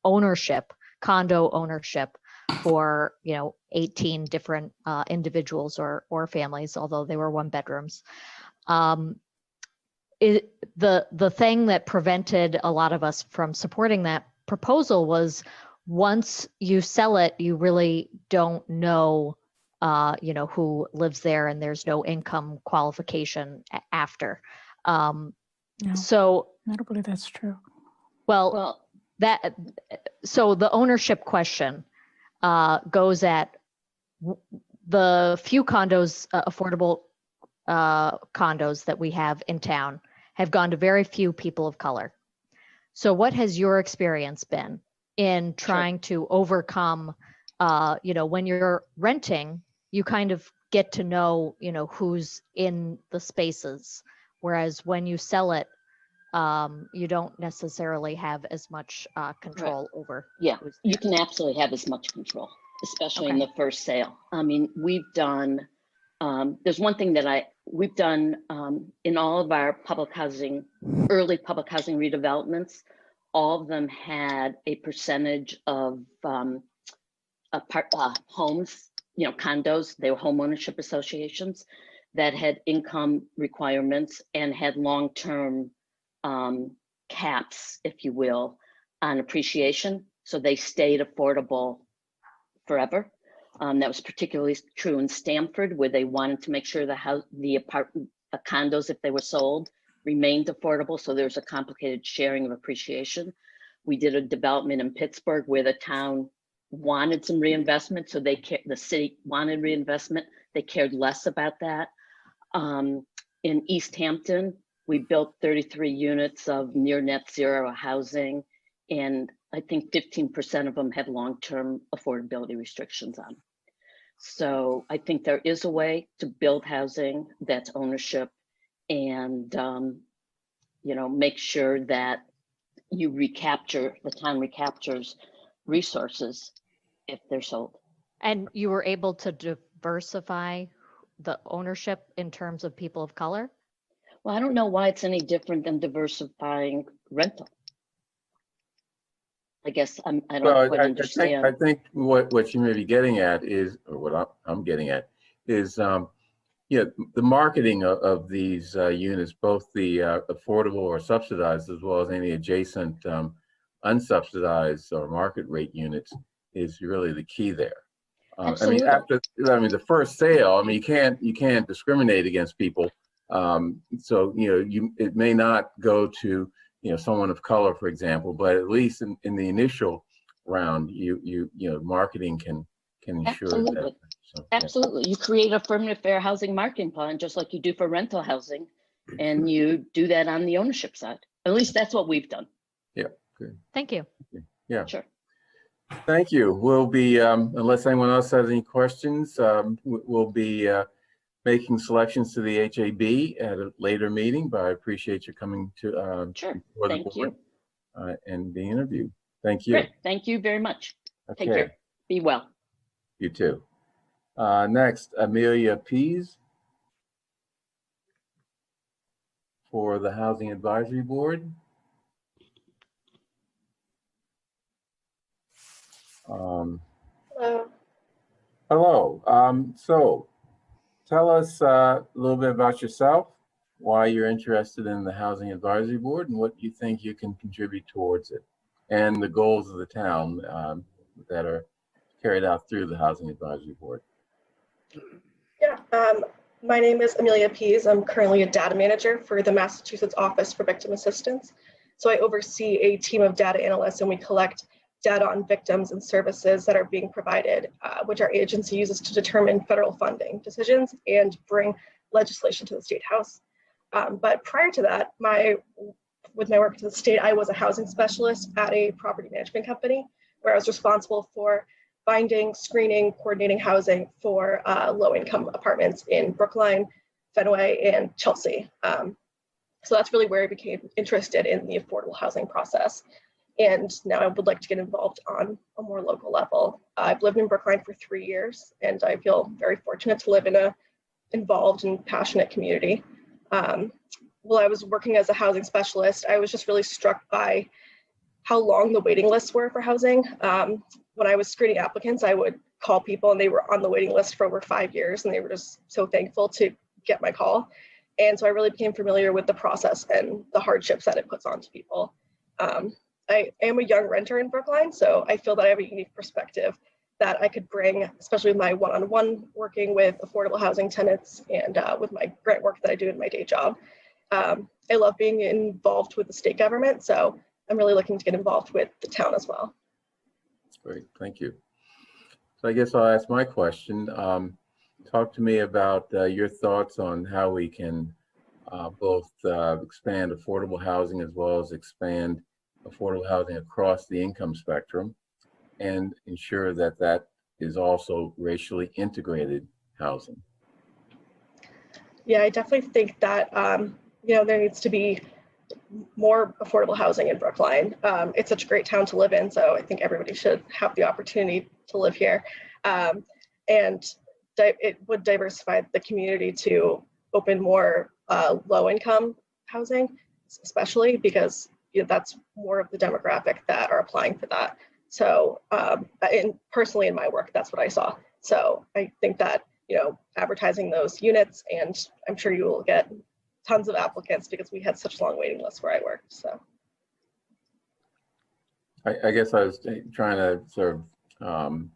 Speaker 6: condo ownership for 18 different individuals or families, although they were 1-bedrooms. The thing that prevented a lot of us from supporting that proposal was, once you sell it, you really don't know who lives there, and there's no income qualification after.
Speaker 2: No,
Speaker 6: So
Speaker 2: I don't believe that's true.
Speaker 6: well, so the ownership question goes at the few condos, affordable condos that we have in town have gone to very few people of color. So what has your experience been in trying to overcome, when you're renting, you kind of get to know, who's in the spaces, whereas when you sell it, you don't necessarily have as much control over.
Speaker 11: Yeah, you can absolutely have as much control, especially in the first sale. I mean, we've done, there's one thing that we've done in all of our early public housing redevelopments. All of them had a percentage of homes, condos. They were home ownership associations that had income requirements and had long-term caps, if you will, on appreciation. So they stayed affordable forever. That was particularly true in Stamford, where they wanted to make sure the condos, if they were sold, remained affordable. So there's a complicated sharing of appreciation. We did a development in Pittsburgh where the town wanted some reinvestment. So the city wanted reinvestment. They cared less about that. In East Hampton, we built 33 units of near net zero housing, and I think 15% of them have long-term affordability restrictions on. So I think there is a way to build housing that's ownership, and make sure that the town recaptures resources if they're sold.
Speaker 6: And you were able to diversify the ownership in terms of people of color?
Speaker 11: Well, I don't know why it's any different than diversifying rental. I guess I don't
Speaker 1: Well,
Speaker 11: quite
Speaker 1: I
Speaker 11: understand.
Speaker 1: think what you may be getting at is, or what I'm getting at is, yeah, the marketing of these units, both the affordable or subsidized, as well as any adjacent unsubsidized or market rate units, is really the key there. I mean,
Speaker 11: Absolutely.
Speaker 1: the first sale, I mean, you can't discriminate against people. So, it may not go to, someone of color, for example, but at least in the initial round, marketing can ensure that.
Speaker 11: Absolutely.
Speaker 1: So, yeah.
Speaker 11: Absolutely. You create affirmative fair housing marketing plan, just like you do for rental housing, and you do that on the ownership side. At least that's what we've done.
Speaker 1: Yeah, good.
Speaker 6: Thank you.
Speaker 1: Yeah.
Speaker 11: Sure.
Speaker 1: Thank you. We'll be, unless anyone else has any questions, we'll be making selections to the HAB at a later meeting, but I appreciate you coming to
Speaker 11: Sure.
Speaker 1: before the
Speaker 11: Thank
Speaker 1: board,
Speaker 11: you.
Speaker 1: and being interviewed. Thank you.
Speaker 11: Great. Thank you very much. Take
Speaker 1: Okay,
Speaker 11: care. Be well.
Speaker 1: you too. Next, Amelia Pease for the Housing Advisory Board.
Speaker 12: Hello.
Speaker 1: Hello. So tell us a little bit about yourself, why you're interested in the Housing Advisory Board, and what you think you can contribute towards it, and the goals of the town that are carried out through the Housing Advisory Board.
Speaker 12: Yeah, my name is Amelia Pease. I'm currently a data manager for the Massachusetts Office for Victim Assistance. So I oversee a team of data analysts, and we collect data on victims and services that are being provided, which our agency uses to determine federal funding decisions and bring legislation to the State House. But prior to that, with my work to the state, I was a housing specialist at a property management company where I was responsible for finding, screening, coordinating housing for low-income apartments in Brookline, Fenway, and Chelsea. So that's really where I became interested in the affordable housing process. And now I would like to get involved on a more local level. I've lived in Brookline for 3 years, and I feel very fortunate to live in a involved and passionate community. While I was working as a housing specialist, I was just really struck by how long the waiting lists were for housing. When I was screening applicants, I would call people and they were on the waiting list for over 5 years, and they were just so thankful to get my call. And so I really became familiar with the process and the hardships that it puts onto people. I am a young renter in Brookline, so I feel that I have a unique perspective that I could bring, especially with my one-on-one working with affordable housing tenants and with my grant work that I do in my day job. I love being involved with the state government, so I'm really looking to get involved with the town as well.
Speaker 1: Great, thank you. So I guess I'll ask my question. Talk to me about your thoughts on how we can both expand affordable housing as well as expand affordable housing across the income spectrum and ensure that that is also racially integrated housing.
Speaker 12: Yeah, I definitely think that there needs to be more affordable housing in Brookline. It's such a great town to live in, so I think everybody should have the opportunity to live here. And it would diversify the community to open more low-income housing, especially because that's more of the demographic that are applying for that. So personally in my work, that's what I saw. So I think that, advertising those units, and I'm sure you will get tons of applicants because we had such long waiting lists where I worked. So
Speaker 1: I guess I was trying to sort of,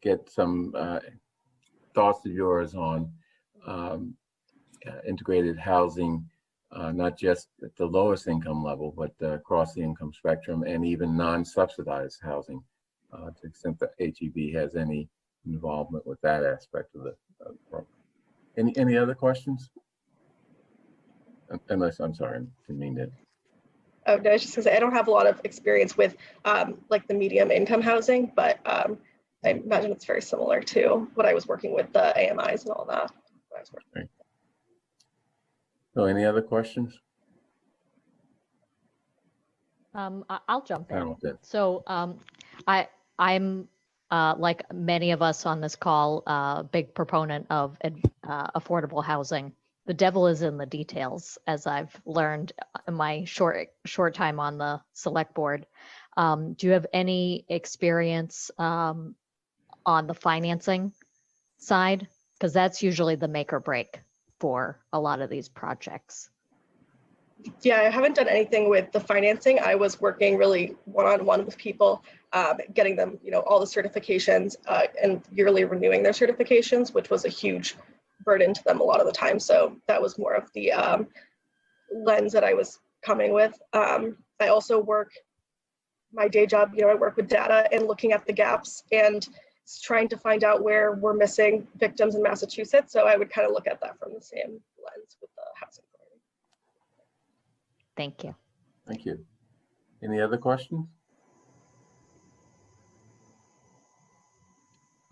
Speaker 1: get some thoughts of yours on integrated housing, not just at the lowest income level, but across the income spectrum, and even non-subsidized housing, to the extent that HEB has any involvement with that aspect of the program. Any other questions? Unless, I'm sorry, I didn't mean to.
Speaker 12: Oh, no, I was just gonna say, I don't have a lot of experience with like the medium income housing, but I imagine it's very similar to what I was working with, the AMIs and all that.
Speaker 1: Right. So any other questions?
Speaker 6: I'll jump in.
Speaker 1: Hamilton.
Speaker 6: So I'm like many of us on this call, big proponent of affordable housing. The devil is in the details, as I've learned in my short time on the select board. Do you have any experience on the financing side? Because that's usually the make or break for a lot of these projects.
Speaker 12: Yeah, I haven't done anything with the financing. I was working really one-on-one with people, getting them, all the certifications and yearly renewing their certifications, which was a huge burden to them a lot of the time. So that was more of the lens that I was coming with. I also work my day job, I work with data and looking at the gaps and trying to find out where we're missing victims in Massachusetts. So I would kind of look at that from the same lens with the housing authority.
Speaker 6: Thank you.
Speaker 1: Thank you. Any other questions?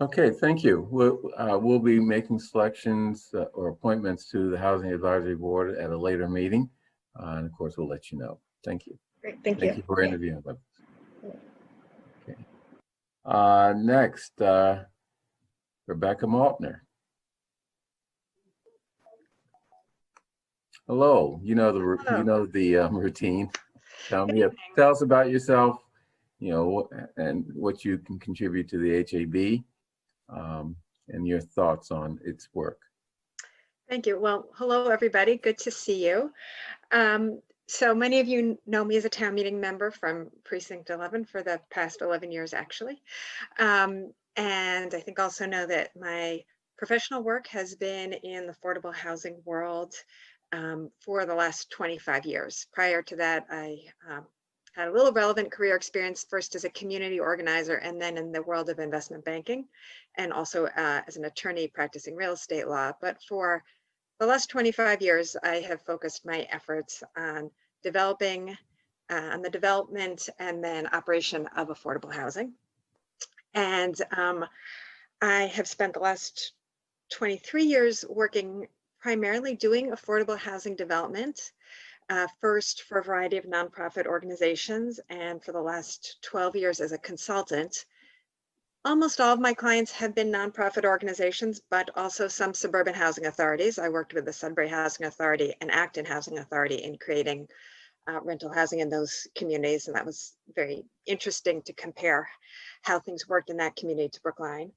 Speaker 1: Okay, thank you. We'll be making selections or appointments to the Housing Advisory Board at a later meeting. And of course, we'll let you know. Thank you.
Speaker 12: Great, thank you.
Speaker 1: Thank you for interviewing with us. Okay. Next, Rebecca Maltner. Hello. You know the routine. Tell us about yourself. And what you can contribute to the HAB, and your thoughts on its work.
Speaker 13: Thank you. Well, hello, everybody. Good to see you. So many of you know me as a town meeting member from Precinct 11 for the past 11 years, actually. And I think also know that my professional work has been in the affordable housing world for the last 25 years. Prior to that, I had a little relevant career experience, first as a community organizer and then in the world of investment banking, and also as an attorney practicing real estate law. But for the last 25 years, I have focused my efforts on developing, on the development and then operation of affordable housing. And I have spent the last 23 years working primarily doing affordable housing development, first for a variety of nonprofit organizations, and for the last 12 years as a consultant. Almost all of my clients have been nonprofit organizations, but also some suburban housing authorities. I worked with the Sudbury Housing Authority and Acton Housing Authority in creating rental housing in those communities, and that was very interesting to compare how things worked in that community to Brookline.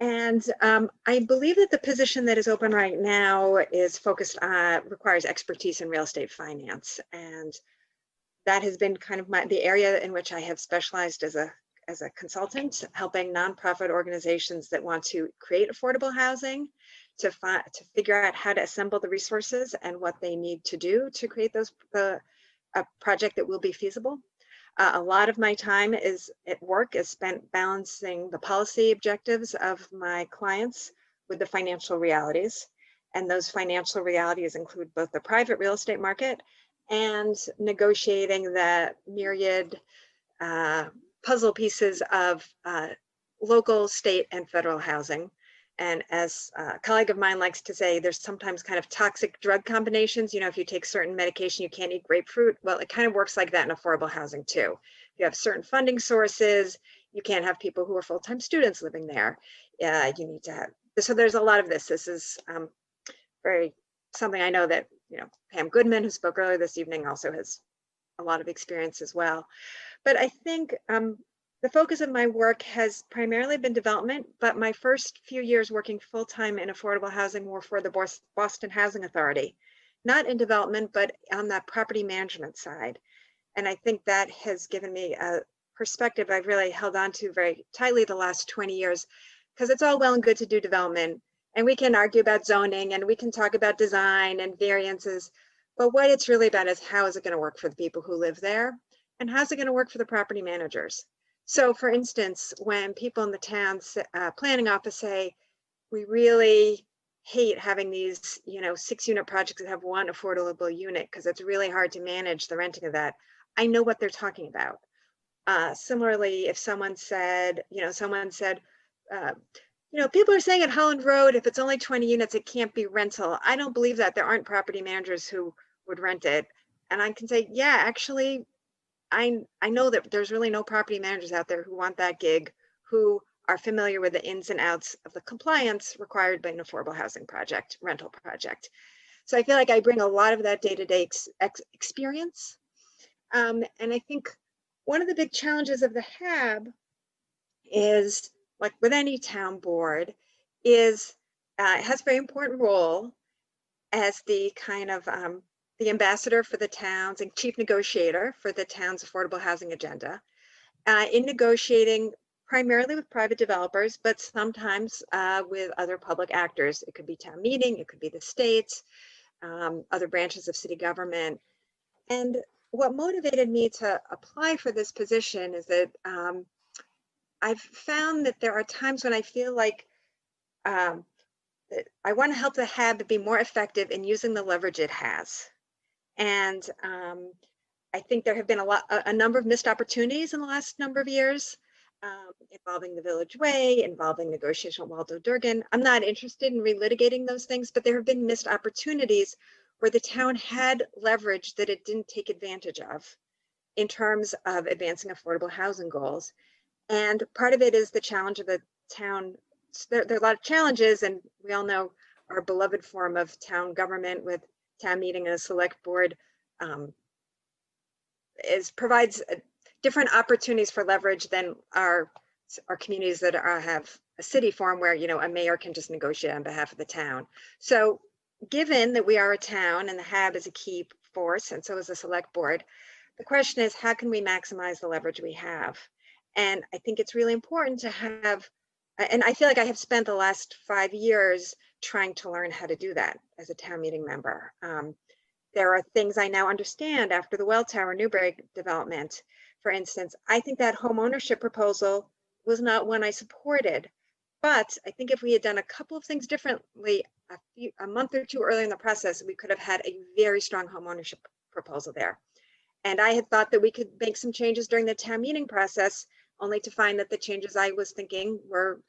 Speaker 13: I believe that the position that is open right now is focused on, requires expertise in real estate finance. And that has been kind of the area in which I have specialized as a consultant, helping nonprofit organizations that want to create affordable housing to figure out how to assemble the resources and what they need to do to create a project that will be feasible. A lot of my time at work is spent balancing the policy objectives of my clients with the financial realities. And those financial realities include both the private real estate market and negotiating the myriad puzzle pieces of local, state, and federal housing. And as a colleague of mine likes to say, there's sometimes kind of toxic drug combinations. If you take certain medication, you can't eat grapefruit. Well, it kind of works like that in affordable housing too. If you have certain funding sources, you can't have people who are full-time students living there. You need to have, so there's a lot of this. This is something I know that, Pam Goodman, who spoke earlier this evening, also has a lot of experience as well. But I think the focus of my work has primarily been development, but my first few years working full-time in affordable housing were for the Boston Housing Authority, not in development, but on that property management side. And I think that has given me a perspective I've really held on to very tightly the last 20 years, because it's all well and good to do development, and we can argue about zoning, and we can talk about design and variances, but what it's really about is how is it going to work for the people who live there, and how's it going to work for the property managers? So for instance, when people in the town's planning office say, we really hate having these, 6-unit projects that have one affordable unit because it's really hard to manage the renting of that, I know what they're talking about. Similarly, if someone said, people are saying at Holland Road, if it's only 20 units, it can't be rental. I don't believe that. There aren't property managers who would rent it. And I can say, yeah, actually, I know that there's really no property managers out there who want that gig, who are familiar with the ins and outs of the compliance required by an affordable housing project, rental project. So I feel like I bring a lot of that day-to-day experience. And I think one of the big challenges of the HAB is, like with any town board, is it has a very important role as the kind of the ambassador for the towns and chief negotiator for the town's affordable housing agenda in negotiating primarily with private developers, but sometimes with other public actors. It could be town meeting, it could be the states, other branches of city government. And what motivated me to apply for this position is that I've found that there are times when I feel like that I want to help the HAB be more effective in using the leverage it has. And I think there have been a number of missed opportunities in the last number of years involving the Village Way, involving negotiation with Waldo Durgan. I'm not interested in relitigating those things, but there have been missed opportunities where the town had leverage that it didn't take advantage of in terms of advancing affordable housing goals. And part of it is the challenge of the town. There are a lot of challenges, and we all know our beloved form of town government with town meeting and a select board provides different opportunities for leverage than our communities that have a city form where, you know, a mayor can just negotiate on behalf of the town. So given that we are a town and the HAB is a key force, and so is the select board, the question is, how can we maximize the leverage we have? And I think it's really important to have, and I feel like I have spent the last 5 years trying to learn how to do that as a town meeting member. There are things I now understand after the Welltower Newbury development. For instance, I think that home ownership proposal was not one I supported, but I think if we had done a couple of things differently a month or two earlier in the process, we could have had a very strong home ownership proposal there. And I had thought that we could make some changes during the town meeting process, only to find that the changes I was thinking were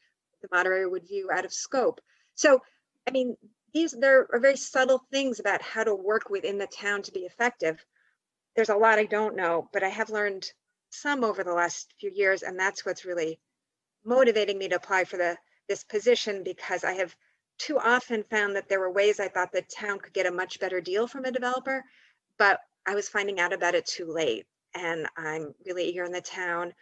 Speaker 13: the moderator would view out of scope. So, I mean, there are very subtle things about how to work within the town to be effective. There's a lot I don't know, but I have learned some over the last few years, and that's what's really motivating me to apply for this position, because I have too often found that there were ways I thought the town could get a much better deal from a developer, but I was finding out about it too late. And I'm really eager in the town,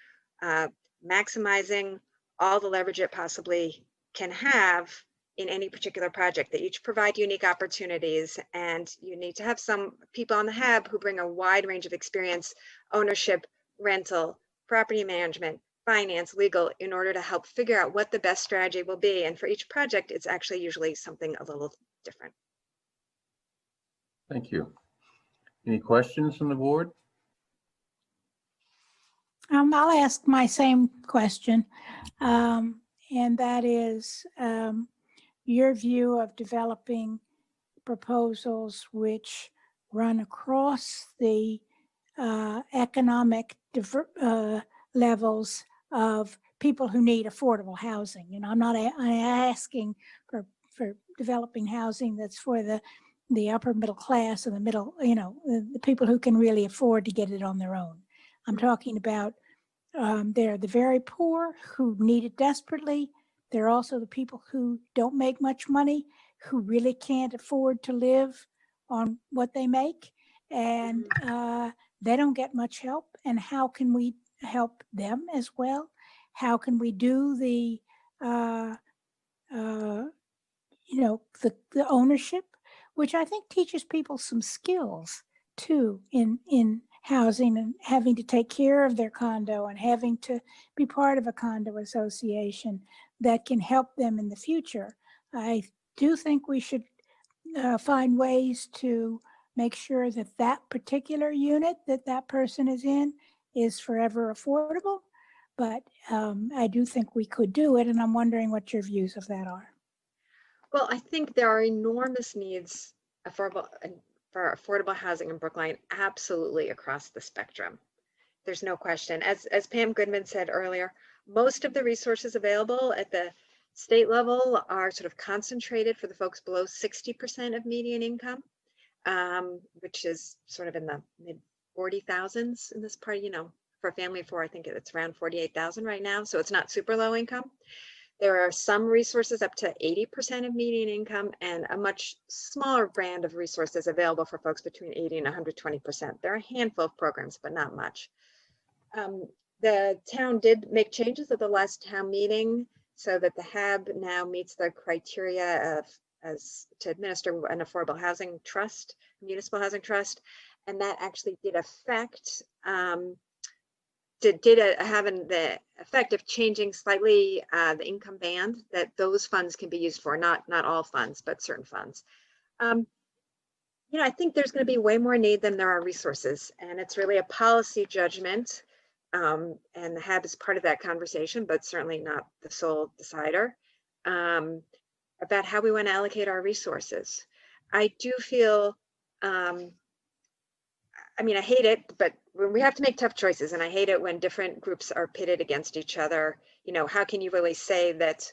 Speaker 13: maximizing all the leverage it possibly can have in any particular project. They each provide unique opportunities, and you need to have some people on the HAB who bring a wide range of experience, ownership, rental, property management, finance, legal, in order to help figure out what the best strategy will be. And for each project, it's actually usually something a little different.
Speaker 1: Thank you. Any questions from the board?
Speaker 2: I'll ask my same question, and that is your view of developing proposals which run across the economic levels of people who need affordable housing. You know, I'm not asking for developing housing that's for the upper middle class and the middle, you know, the people who can really afford to get it on their own. I'm talking about they're the very poor who need it desperately. There are also the people who don't make much money, who really can't afford to live on what they make, and they don't get much help. And how can we help them as well? How can we do the, you know, the ownership, which I think teaches people some skills too in housing, and having to take care of their condo and having to be part of a condo association that can help them in the future. I do think we should find ways to make sure that that particular unit that person is in is forever affordable. But I do think we could do it, and I'm wondering what your views of that are.
Speaker 13: Well, I think there are enormous needs for affordable housing in Brookline, absolutely across the spectrum. There's no question. As Pam Goodman said earlier, most of the resources available at the state level are sort of concentrated for the folks below 60% of median income, which is sort of in the mid 40,000s in this part, for a family of four, I think it's around 48,000 right now. So it's not super low income. There are some resources up to 80% of median income and a much smaller band of resources available for folks between 80 and 120%. There are a handful of programs, but not much. The town did make changes at the last town meeting so that the HAB now meets the criteria to administer an affordable housing trust, municipal housing trust. And that actually did affect, have the effect of changing slightly the income band that those funds can be used for, not all funds, but certain funds. I think there's going to be way more need than there are resources, and it's really a policy judgment. And the HAB is part of that conversation, but certainly not the sole decider about how we want to allocate our resources. I do feel, I hate it, but we have to make tough choices, and I hate it when different groups are pitted against each other. How can you really say that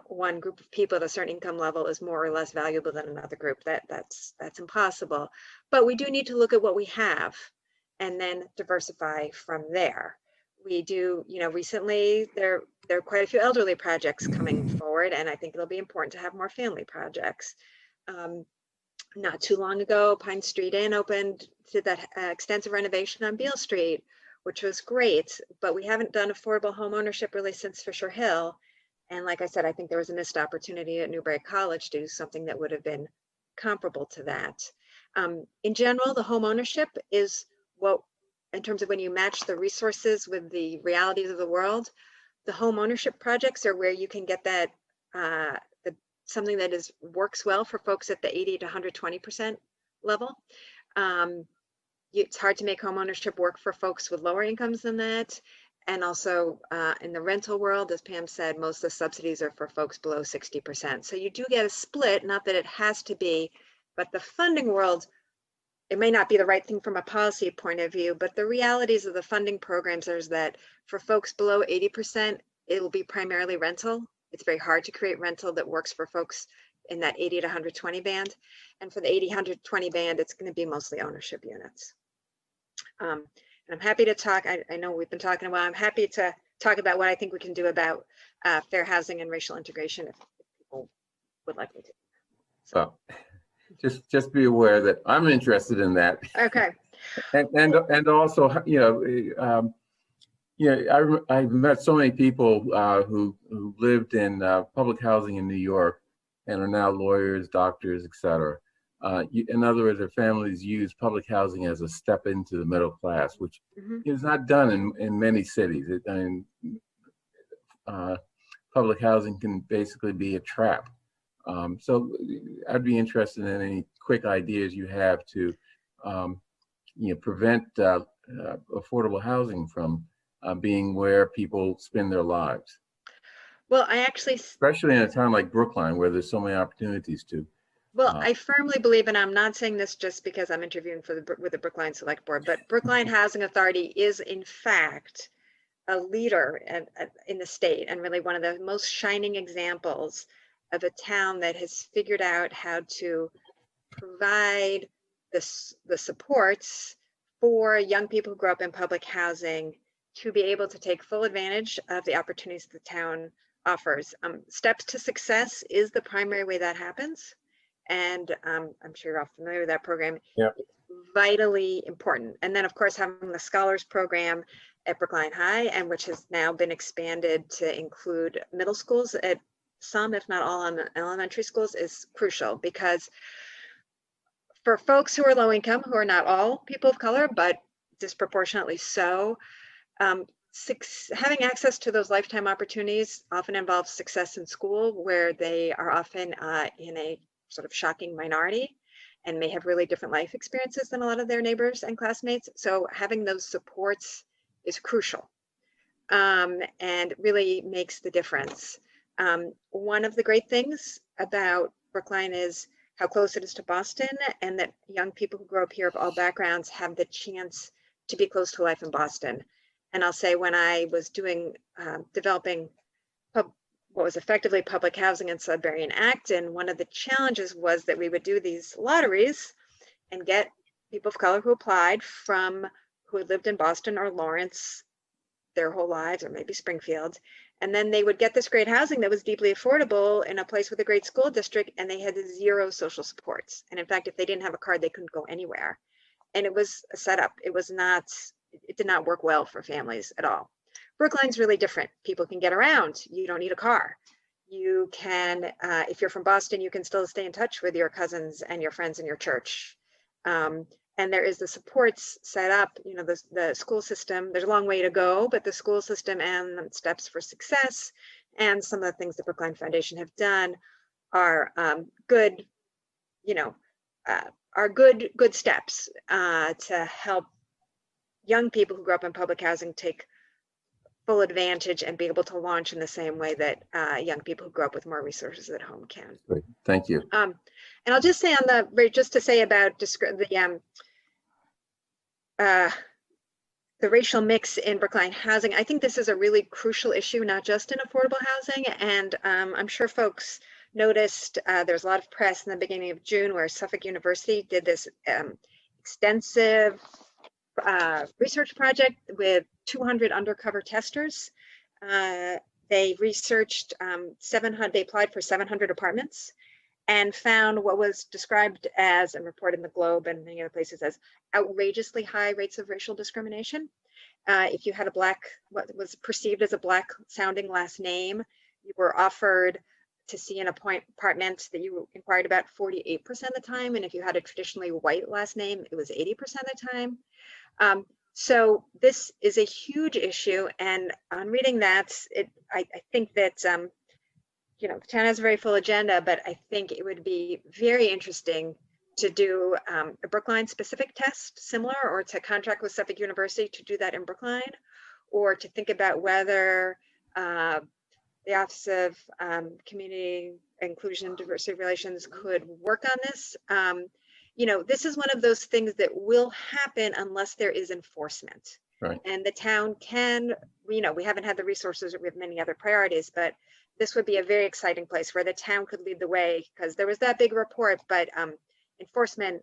Speaker 13: one group of people at a certain income level is more or less valuable than another group? That's impossible. But we do need to look at what we have and then diversify from there. We do, recently there are quite a few elderly projects coming forward, and I think it'll be important to have more family projects. Not too long ago, Pine Street Inn opened to that extensive renovation on Beale Street, which was great, but we haven't done affordable home ownership really since Fisher Hill. And like I said, I think there was a missed opportunity at Newbury College to do something that would have been comparable to that. In general, the home ownership is what, in terms of when you match the resources with the realities of the world, the home ownership projects are where you can get that something that works well for folks at the 80 to 120% level. It's hard to make home ownership work for folks with lower incomes than that. And also in the rental world, as Pam said, most of the subsidies are for folks below 60%. So you do get a split, not that it has to be, but the funding world, it may not be the right thing from a policy point of view, but the realities of the funding programs is that for folks below 80%, it will be primarily rental. It's very hard to create rental that works for folks in that 80 to 120 band. And for the 80, 120 band, it's going to be mostly ownership units. And I'm happy to talk. I know we've been talking a while. I'm happy to talk about what I think we can do about fair housing and racial integration if people would like me to.
Speaker 1: So just be aware that I'm interested in that.
Speaker 13: Okay.
Speaker 1: And also, I've met so many people who lived in public housing in New York and are now lawyers, doctors, etc. In other words, their families use public housing as a step into the middle class, which is not done in many cities. Public housing can basically be a trap. So I'd be interested in any quick ideas you have to prevent affordable housing from being where people spend their lives.
Speaker 13: Well, I actually,
Speaker 1: especially in a town like Brookline, where there's so many opportunities to.
Speaker 13: Well, I firmly believe, and I'm not saying this just because I'm interviewing with the Brookline Select Board, but Brookline Housing Authority is in fact a leader in the state, and really one of the most shining examples of a town that has figured out how to provide the supports for young people who grow up in public housing to be able to take full advantage of the opportunities the town offers. Steps to Success is the primary way that happens. And I'm sure you're all familiar with that program.
Speaker 1: Yeah.
Speaker 13: It's vitally important. And then of course, having the Scholars Program at Brookline High, and which has now been expanded to include middle schools at some, if not all, elementary schools, is crucial, because for folks who are low income, who are not all people of color, but disproportionately so, having access to those lifetime opportunities often involves success in school, where they are often in a sort of shocking minority and may have really different life experiences than a lot of their neighbors and classmates. So having those supports is crucial and really makes the difference. One of the great things about Brookline is how close it is to Boston, and that young people who grow up here of all backgrounds have the chance to be close to life in Boston. And I'll say, when I was developing what was effectively public housing in Sudbury and Acton, one of the challenges was that we would do these lotteries and get people of color who applied who had lived in Boston or Lawrence their whole lives, or maybe Springfield. And then they would get this great housing that was deeply affordable in a place with a great school district, and they had zero social supports. And in fact, if they didn't have a card, they couldn't go anywhere. And it was a setup. It did not work well for families at all. Brookline's really different. People can get around. You don't need a car. You can, if you're from Boston, you can still stay in touch with your cousins and your friends in your church. And there is the supports set up, the school system. There's a long way to go, but the school system and Steps for Success and some of the things the Brookline Foundation have done are good, are good steps to help young people who grew up in public housing take full advantage and be able to launch in the same way that young people who grew up with more resources at home can.
Speaker 1: Great. Thank you.
Speaker 13: And I'll just say just to say about the racial mix in Brookline housing, I think this is a really crucial issue, not just in affordable housing. And I'm sure folks noticed there's a lot of press in the beginning of June where Suffolk University did this extensive research project with 200 undercover testers. They researched they applied for 700 apartments and found what was described as, and reported in the Globe and many other places, as outrageously high rates of racial discrimination. If you had what was perceived as a Black sounding last name, you were offered to see an apartment that you inquired about 48% of the time. And if you had a traditionally white last name, it was 80% of the time. So this is a huge issue. And on reading that, I think that, the town has a very full agenda, but I think it would be very interesting to do a Brookline specific test similar, or to contract with Suffolk University to do that in Brookline, or to think about whether the Office of Community Inclusion, Diversity Relations could work on this. This is one of those things that will happen unless there is enforcement.
Speaker 1: Right.
Speaker 13: And the town can, we haven't had the resources, or we have many other priorities, but this would be a very exciting place where the town could lead the way, because there was that big report, but enforcement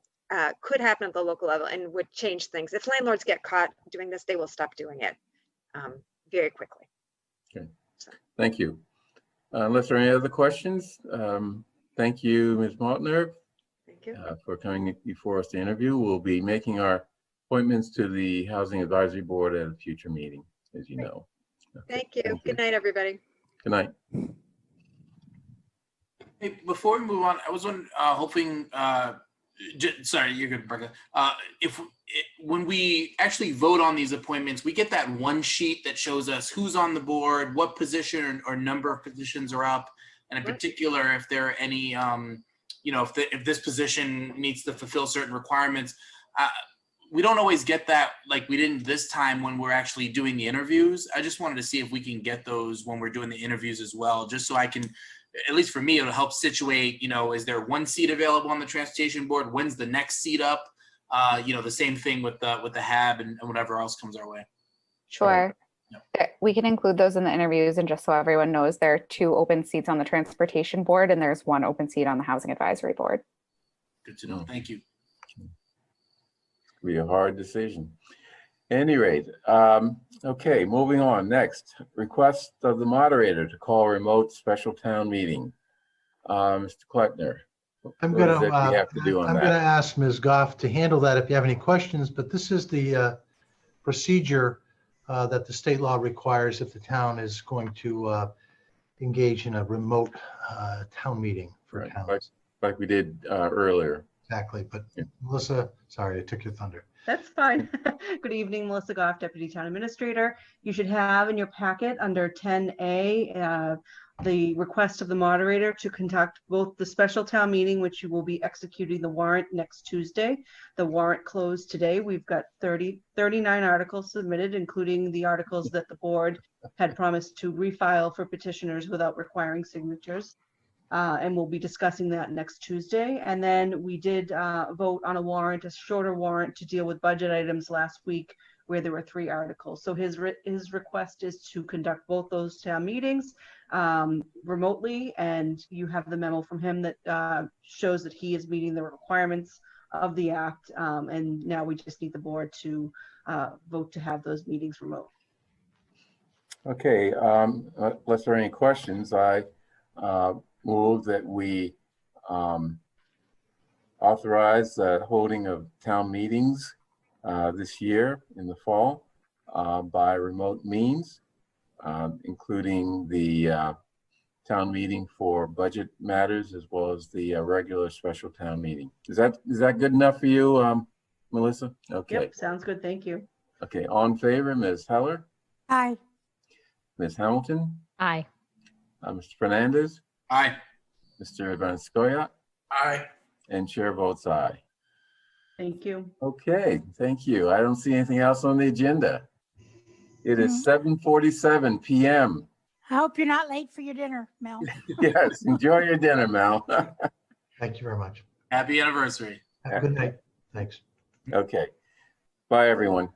Speaker 13: could happen at the local level and would change things. If landlords get caught doing this, they will stop doing it very quickly.
Speaker 1: Okay. Thank you. Unless there are any other questions, thank you, Ms. Maltner,
Speaker 13: Thank you.
Speaker 1: for coming before us to interview. We'll be making our appointments to the Housing Advisory Board at a future meeting, as you know. Okay.
Speaker 13: Thank you. Good night, everybody.
Speaker 1: Good night.
Speaker 3: Hey, before we move on, I was hoping, sorry, you're good, Becca. When we actually vote on these appointments, we get that one sheet that shows us who's on the board, what position or number of positions are up, and in particular, if there are any, if this position needs to fulfill certain requirements. We don't always get that, like we didn't this time when we're actually doing the interviews. I just wanted to see if we can get those when we're doing the interviews as well, just so I can, at least for me, it'll help situate, is there one seat available on the transportation board? When's the next seat up? The same thing with the HAB and whatever else comes our way.
Speaker 5: Sure.
Speaker 3: Yep.
Speaker 5: We can include those in the interviews, and just so everyone knows, there are 2 open seats on the transportation board and there's 1 open seat on the housing advisory board.
Speaker 3: Good to know. Thank you.
Speaker 1: Be a hard decision. At any rate, okay, moving on. Next, request of the moderator to call a remote special town meeting. Mr. Kleckner,
Speaker 7: I'm
Speaker 1: what
Speaker 7: going
Speaker 1: is it we have to do on
Speaker 7: to
Speaker 1: that?
Speaker 7: ask Ms. Goff to handle that if you have any questions, but this is the procedure that the state law requires if the town is going to engage in a remote town meeting for
Speaker 1: Right,
Speaker 7: towns.
Speaker 1: like we did earlier.
Speaker 7: Exactly, but
Speaker 1: Yeah.
Speaker 7: Melissa, sorry, I took your thunder.
Speaker 14: That's fine. Good evening, Melissa Goff, Deputy Town Administrator. You should have in your packet under 10A the request of the moderator to conduct both the special town meeting, which you will be executing the warrant next Tuesday. The warrant closed today. We've got 39 articles submitted, including the articles that the board had promised to refile for petitioners without requiring signatures. And we'll be discussing that next Tuesday. And then we did vote on a warrant, a shorter warrant to deal with budget items last week, where there were 3 articles. So his request is to conduct both those town meetings remotely, and you have the memo from him that shows that he is meeting the requirements of the act. And now we just need the board to vote to have those meetings remote.
Speaker 1: Okay, unless there are any questions, I move that we authorize the holding of town meetings this year in the fall by remote means, including the town meeting for budget matters as well as the regular special town meeting. Is that good enough for you, Melissa? Okay.
Speaker 14: Yep, sounds good. Thank you.
Speaker 1: Okay, all in favor, Ms. Heller,
Speaker 2: Aye.
Speaker 1: Ms. Hamilton,
Speaker 6: Aye.
Speaker 1: Mr. Fernandez,
Speaker 3: Aye.
Speaker 1: Mr. Vanscoy,
Speaker 4: Aye.
Speaker 1: and chair votes aye.
Speaker 14: Thank you.
Speaker 1: Okay, thank you. I don't see anything else on the agenda. It is 7:47 p.m.
Speaker 2: I hope you're not late for your dinner, Mel.
Speaker 1: Yes, enjoy your dinner, Mel.
Speaker 7: Thank you very much.
Speaker 3: Happy anniversary.
Speaker 7: Have a good night. Thanks.
Speaker 1: Okay, bye, everyone.